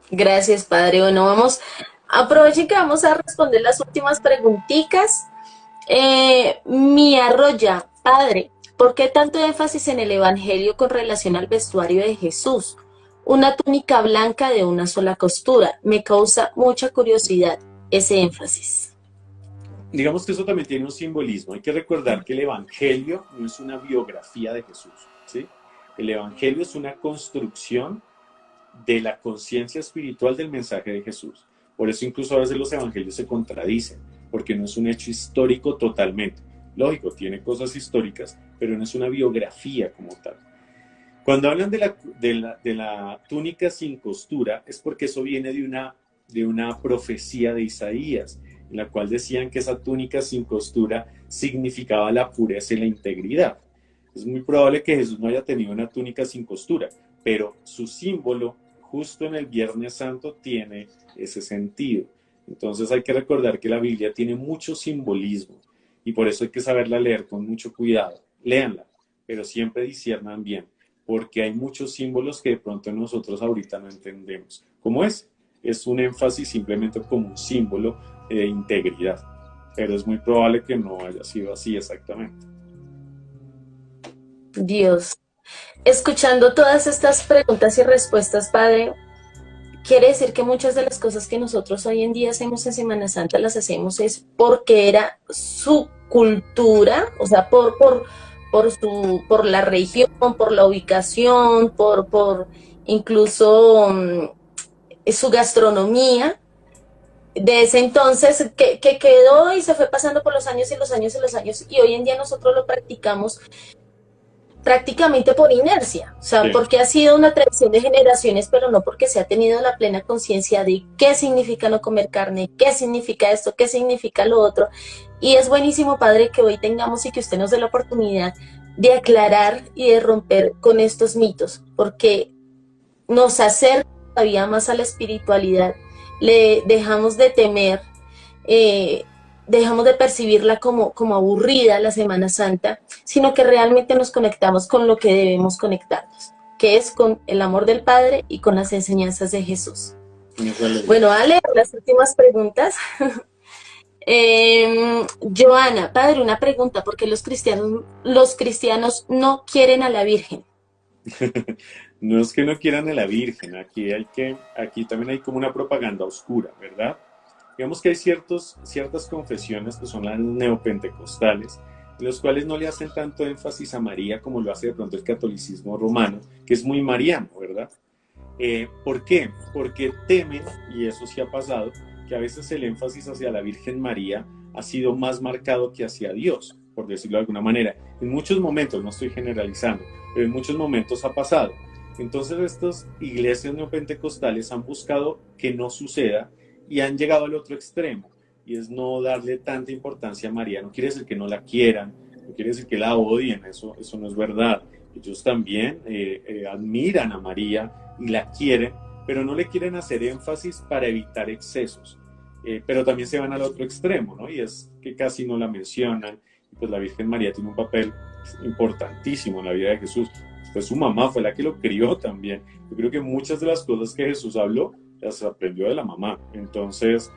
S1: Gracias, padre. Bueno, aprovechen que vamos a responder las últimas preguntitas. Mi arroya, padre, ¿por qué tanto énfasis en el Evangelio con relación al vestuario de Jesús? Una túnica blanca de una sola costura. Me causa mucha curiosidad ese énfasis.
S2: Digamos que eso también tiene un simbolismo. Hay que recordar que el Evangelio no es una biografía de Jesús, ¿sí? El Evangelio es una construcción de la conciencia espiritual del mensaje de Jesús. Por eso incluso a veces los evangelios se contradicen, porque no es un hecho histórico totalmente. Lógico, tiene cosas históricas, pero no es una biografía como tal. Cuando hablan de la túnica sin costura, es porque eso viene de una profecía de Isaías, en la cual decían que esa túnica sin costura significaba la pureza y la integridad. Es muy probable que Jesús no haya tenido una túnica sin costura, pero su símbolo justo en el Viernes Santo tiene ese sentido. Entonces hay que recordar que la Biblia tiene mucho simbolismo y por eso hay que saberla leer con mucho cuidado. Léanla, pero siempre disciernan bien, porque hay muchos símbolos que de pronto nosotros ahorita no entendemos. ¿Cómo es? Es un énfasis simplemente como un símbolo de integridad, pero es muy probable que no haya sido así exactamente.
S1: Dios. Escuchando todas estas preguntas y respuestas, padre, quiere decir que muchas de las cosas que nosotros hoy en día hacemos en Semana Santa las hacemos es porque era su cultura, o sea, por la región, por la ubicación, por incluso su gastronomía de ese entonces que quedó y se fue pasando por los años y los años y los años y hoy en día nosotros lo practicamos prácticamente por inercia, o sea,
S2: Sí.
S1: porque ha sido una tradición de generaciones, pero no porque se ha tenido la plena conciencia de qué significa no comer carne, qué significa esto, qué significa lo otro. Y es buenísimo, padre, que hoy tengamos y que usted nos dé la oportunidad de aclarar y de romper con estos mitos, porque nos acerca todavía más a la espiritualidad, le dejamos de temer, eh, dejamos de percibirla como aburrida la Semana Santa, sino que realmente nos conectamos con lo que debemos conectarnos, que es con el amor del Padre y con las enseñanzas de Jesús. Bueno, Ale, las últimas preguntas. Joana, padre, una pregunta, ¿por qué los cristianos no quieren a la Virgen?
S2: No es que no quieran a la Virgen, aquí también hay como una propaganda oscura, ¿verdad? Digamos que hay ciertas confesiones que son las neopentecostales, en los cuales no le hacen tanto énfasis a María como lo hace de pronto el catolicismo romano, que es muy mariano, ¿verdad? ¿Por qué? Porque temen, y eso sí ha pasado, que a veces el énfasis hacia la Virgen María ha sido más marcado que hacia Dios. por decirlo de alguna manera. En muchos momentos, no estoy generalizando, pero en muchos momentos ha pasado. Entonces estas iglesias neopentecostales han buscado que no suceda y han llegado al otro extremo, y es no darle tanta importancia a María. No quiere decir que no la quieran, no quiere decir que la odien, eso no es verdad. Ellos también admiran a María y la quieren, pero no le quieren hacer énfasis para evitar excesos. Pero también se van al otro extremo, ¿no? Y es que casi no la mencionan. Y pues la Virgen María tiene un papel importantísimo en la vida de Jesús. Pues su mamá fue la que lo crió también. Yo creo que muchas de las cosas que Jesús habló las aprendió de la mamá. Entonces,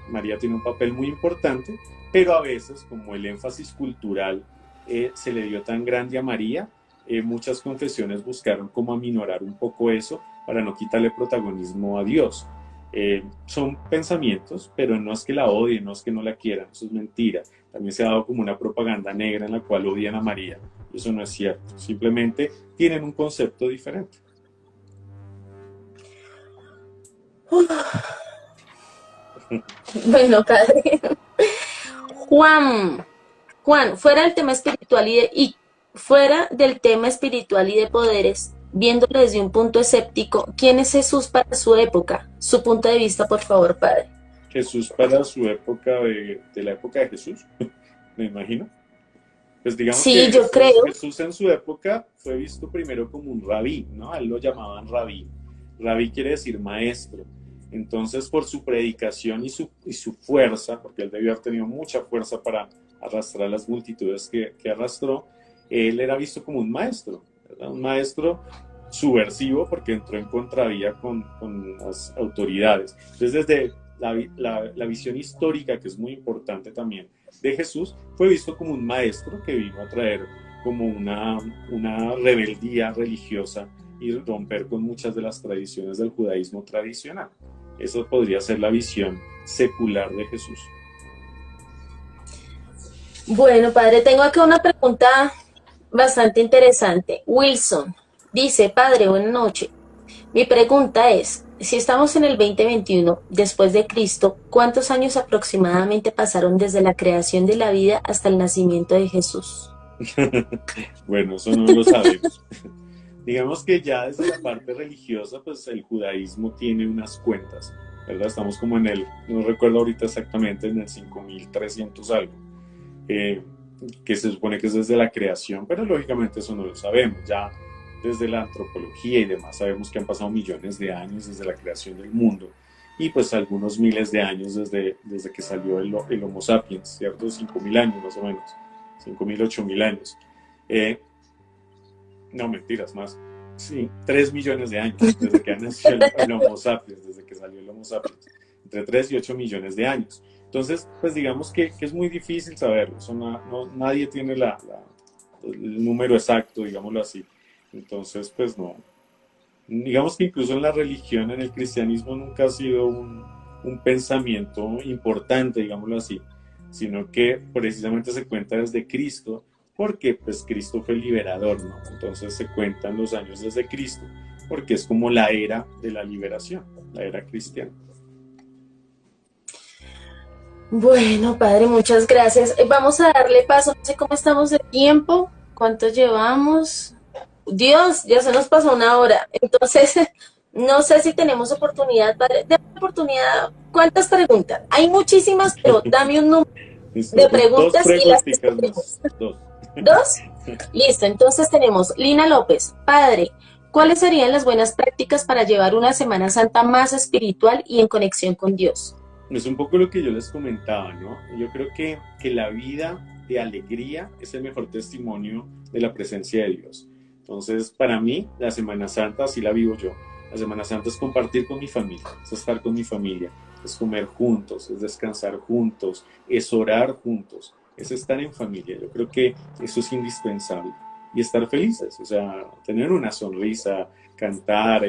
S2: María tiene un papel muy importante, pero a veces, como el énfasis cultural se le dio tan grande a María, muchas confesiones buscaron como aminorar un poco eso para no quitarle protagonismo a Dios. Son pensamientos, pero no es que la odien, no es que no la quieran, eso es mentira. También se ha dado como una propaganda negra en la cual odian a María. Eso no es cierto, simplemente tienen un concepto diferente.
S1: Bueno, padre. Juan, fuera del tema espiritual fuera del tema espiritual y de poderes, viéndolo desde un punto escéptico, ¿quién es Jesús para su época? Su punto de vista, por favor, padre.
S2: Jesús para su época, de la época de Jesús, me imagino. Pues digamos
S1: sí,
S2: que
S1: yo creo.
S2: Jesús en su época fue visto primero como un rabí, ¿no? A él lo llamaban rabí. Rabí quiere decir maestro. Entonces, por su predicación y su fuerza, porque él debió haber tenido mucha fuerza para arrastrar las multitudes que arrastró, él era visto como un maestro, ¿verdad? Un maestro subversivo porque entró en contravía con las autoridades. Entonces, desde la visión histórica, que es muy importante también, de Jesús, fue visto como un maestro que vino a traer como una rebeldía religiosa y romper con muchas de las tradiciones del judaísmo tradicional. Esa podría ser la visión secular de Jesús.
S1: Bueno, padre, tengo acá una pregunta bastante interesante. Wilson dice, padre, buenas noches. Mi pregunta es, si estamos en el 2021, después de Cristo, ¿cuántos años aproximadamente pasaron desde la creación de la vida hasta el nacimiento de Jesús?
S2: Bueno, eso no lo sabemos. Digamos que ya desde la parte religiosa, pues el judaísmo tiene unas cuentas, ¿verdad? Estamos como en no recuerdo ahorita exactamente, en el 5300 algo, que se supone que es desde la creación, pero lógicamente eso no lo sabemos. Ya desde la antropología y demás sabemos que han pasado millones de años desde la creación del mundo y pues algunos miles de años desde que salió el Homo sapiens, ¿cierto? 5000 años más o menos, 5000, 8000 años. No, mentiras, más. Sí, 3 millones de años desde que nació el Homo sapiens, desde que salió el Homo sapiens. Entre 3 y 8 millones de años. Entonces, pues digamos que es muy difícil saberlo. Nadie tiene el número exacto, digámoslo así. Entonces, pues no. Digamos que incluso en la religión, en el cristianismo, nunca ha sido un pensamiento importante, digámoslo así, sino que precisamente se cuenta desde Cristo, porque pues Cristo fue el liberador, ¿no? Entonces se cuentan los años desde Cristo, porque es como la era de la liberación, la era cristiana.
S1: Bueno, padre, muchas gracias. Vamos a darle paso, no sé cómo estamos de tiempo, cuánto llevamos. Dios, ya se nos pasó 1 hora, entonces no sé si tenemos oportunidad, padre. Dame oportunidad, ¿cuántas preguntas? Hay muchísimas, pero dame un número de preguntas y las respondemos. ¿Dos? Listo, entonces tenemos Lina López. Padre, ¿cuáles serían las buenas prácticas para llevar una Semana Santa más espiritual y en conexión con Dios?
S2: Es un poco lo que yo les comentaba, ¿no? Yo creo que la vida de alegría es el mejor testimonio de la presencia de Dios. Entonces, para mí, la Semana Santa, así la vivo yo. La Semana Santa es compartir con mi familia, es estar con mi familia, es comer juntos, es descansar juntos, es orar juntos, es estar en familia. Yo creo que eso es indispensable. Y estar felices, o sea, tener una sonrisa, cantar,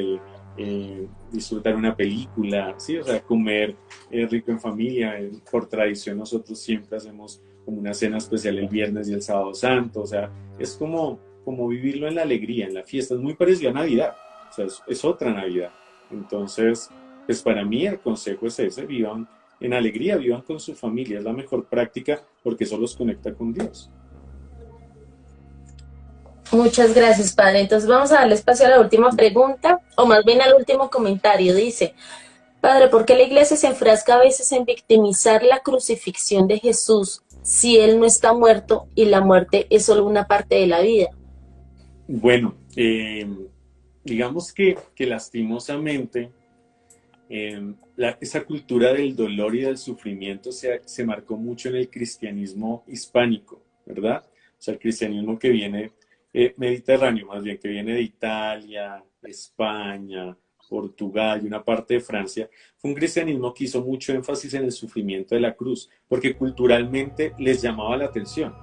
S2: disfrutar una película, ¿sí? O sea, comer rico en familia. Por tradición nosotros siempre hacemos como una cena especial el viernes y el sábado santo. O sea, es como vivirlo en la alegría, en la fiesta. Es muy parecido a Navidad, o sea, es otra Navidad. Entonces, pues para mí el consejo es ese: vivan en alegría, vivan con su familia, es la mejor práctica porque eso los conecta con Dios.
S1: Muchas gracias, padre. Entonces vamos a darle espacio a la última pregunta, o más bien al último comentario. Dice, padre, ¿por qué la iglesia se enfrasca a veces en victimizar la crucifixión de Jesús si Él no está muerto y la muerte es solo una parte de la vida?
S2: Bueno, digamos que lastimosamente esa cultura del dolor y del sufrimiento se marcó mucho en el cristianismo hispánico, ¿verdad? O sea, el cristianismo que viene mediterráneo, más bien, que viene de Italia, España, Portugal y una parte de Francia, fue un cristianismo que hizo mucho énfasis en el sufrimiento de la cruz, porque culturalmente les llamaba la atención.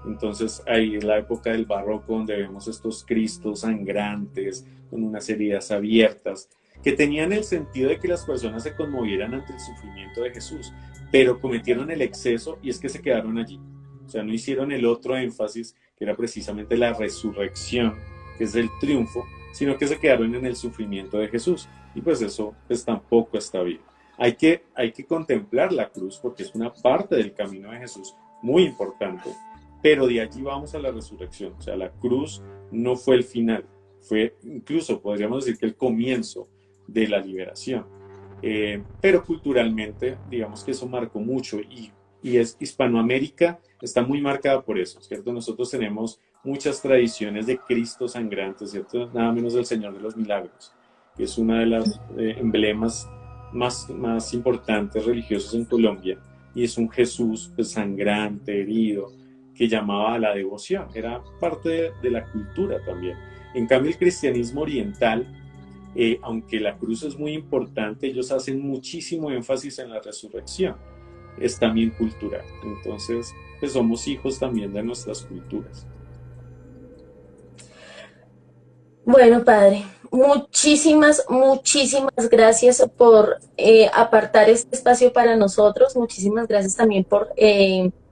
S2: Entonces ahí es la época del barroco donde vemos estos cristos sangrantes, con unas heridas abiertas, que tenían el sentido de que las personas se conmovieran ante el sufrimiento de Jesús, pero cometieron el exceso y es que se quedaron allí. O sea, no hicieron el otro énfasis, que era precisamente la resurrección, que es el triunfo, sino que se quedaron en el sufrimiento de Jesús. Y pues eso pues tampoco está bien. Hay que contemplar la cruz porque es una parte del camino de Jesús muy importante, pero de allí vamos a la resurrección. O sea, la cruz no fue el final, fue incluso, podríamos decir que el comienzo de la liberación. Pero culturalmente, digamos que eso marcó mucho y es Hispanoamérica está muy marcada por eso, ¿cierto? Nosotros tenemos muchas tradiciones de Cristo sangrante, ¿cierto? Nada menos del Señor de los Milagros, que es una de las emblemas más importantes religiosos en Colombia, y es un Jesús pues, sangrante, herido, que llamaba a la devoción, era parte de la cultura también. En cambio, el cristianismo oriental, aunque la cruz es muy importante, ellos hacen muchísimo énfasis en la resurrección, es también cultural. Entonces, pues somos hijos también de nuestras culturas.
S1: Bueno, padre, muchísimas gracias por apartar este espacio para nosotros. Muchísimas gracias también por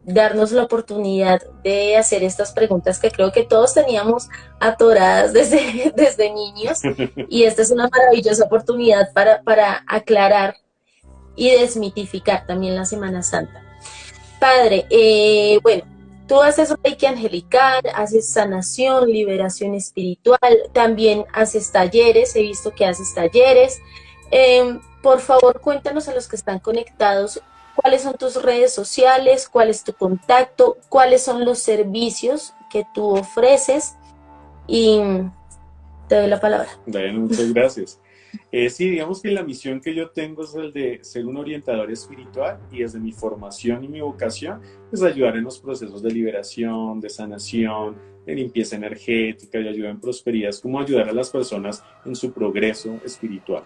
S1: darnos la oportunidad de hacer estas preguntas que creo que todos teníamos atoradas desde niños. Y esta es una maravillosa oportunidad para aclarar y desmitificar también la Semana Santa. Padre, bueno, tú haces Reiki angelical, haces sanación, liberación espiritual, también haces talleres, he visto que haces talleres. Por favor, cuéntanos a los que están conectados, cuáles son tus redes sociales, cuál es tu contacto, cuáles son los servicios que tú ofreces, y te doy la palabra.
S2: Bueno, muchas gracias. Sí, digamos que la misión que yo tengo es el de ser un orientador espiritual y desde mi formación y mi vocación, pues ayudar en los procesos de liberación, de sanación, de limpieza energética, de ayuda en prosperidad, es como ayudar a las personas en su progreso espiritual.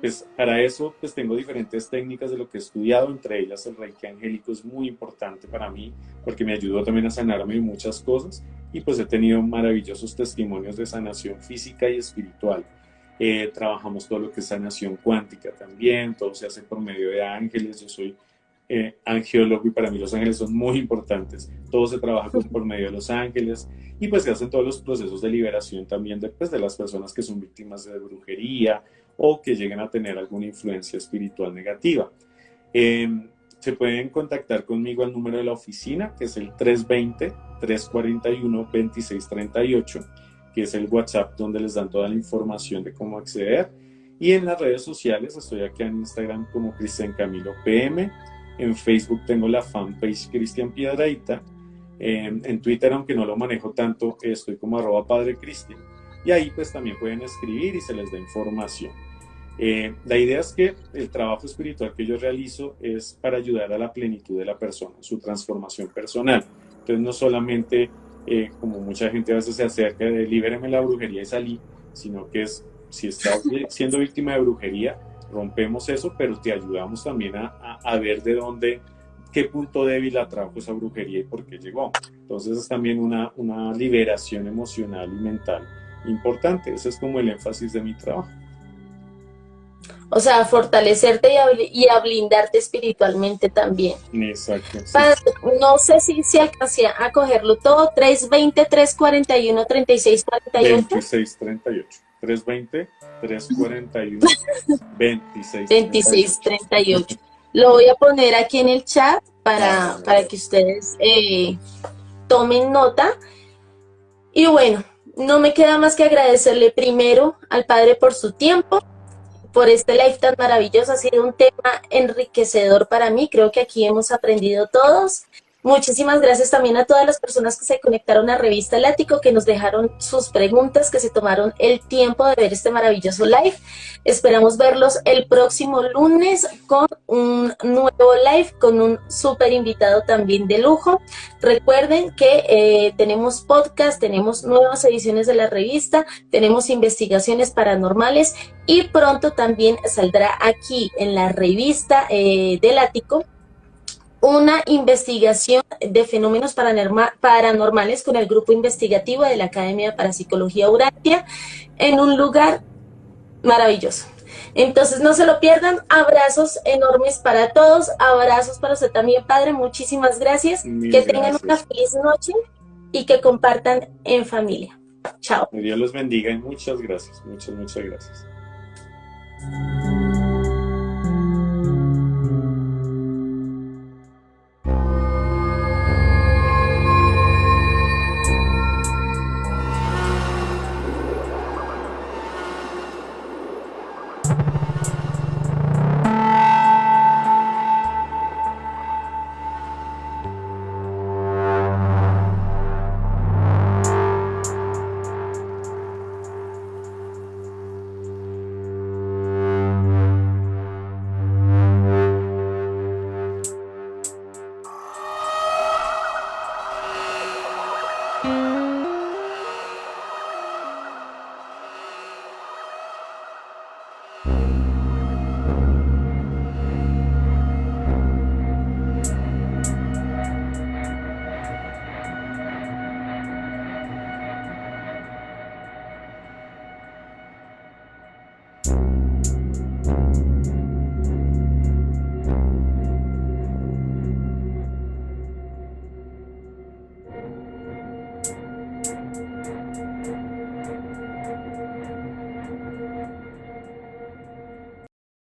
S2: Pues para eso pues tengo diferentes técnicas de lo que he estudiado, entre ellas el Reiki angélico es muy importante para mí porque me ayudó también a sanarme de muchas cosas y pues he tenido maravillosos testimonios de sanación física y espiritual. Trabajamos todo lo que es sanación cuántica también, todo se hace por medio de ángeles, yo soy angiólogo y para mí los ángeles son muy importantes, todo se trabaja por medio de los ángeles y pues se hacen todos los procesos de liberación también de las personas que son víctimas de brujería o que lleguen a tener alguna influencia espiritual negativa. Se pueden contactar conmigo al número de la oficina, que es el 320-341-2638, que es el WhatsApp donde les dan toda la información de cómo acceder. Y en las redes sociales, estoy aquí en Instagram como Cristian Camilo PM, en Facebook tengo la fanpage Cristian Piedrahita, en Twitter, aunque no lo manejo tanto, estoy como @padrecristian, y ahí pues también pueden escribir y se les da información. La idea es que el trabajo espiritual que yo realizo es para ayudar a la plenitud de la persona, su transformación personal. Entonces no solamente como mucha gente a veces se acerca de libéreme la brujería y salí, sino que es, si estás siendo víctima de brujería, rompemos eso, pero te ayudamos también a ver de dónde, qué punto débil atrajo esa brujería y por qué llegó. Entonces es también una liberación emocional y mental importante. Ese es como el énfasis de mi trabajo.
S1: O sea, a fortalecerte y a blindarte espiritualmente también.
S2: Exacto. Sí.
S1: Padre, no sé si alcancé a cogerlo todo. 320-341-3648.
S2: 2638. 320-341-2638.
S1: Lo voy a poner aquí en el chat para que ustedes tomen nota. Y bueno, no me queda más que agradecerle primero al Padre por su tiempo, por este live tan maravilloso. Ha sido un tema enriquecedor para mí. Creo que aquí hemos aprendido todos. Muchísimas gracias también a todas las personas que se conectaron a Revista El Ático, que nos dejaron sus preguntas, que se tomaron el tiempo de ver este maravilloso live. Esperamos verlos el próximo lunes con un nuevo live, con un súper invitado también de lujo. Recuerden que tenemos podcast, tenemos nuevas ediciones de la revista, tenemos investigaciones paranormales y pronto también saldrá aquí en la revista del Ático una investigación de fenómenos paranormales con el grupo investigativo de la Academia de Parapsicología Urantia en un lugar maravilloso. Entonces no se lo pierdan. Abrazos enormes para todos, abrazos para usted también, Padre, muchísimas gracias. Que tengan una feliz noche y que compartan en familia. Chao.
S2: Que Dios los bendiga y muchas gracias, muchas gracias.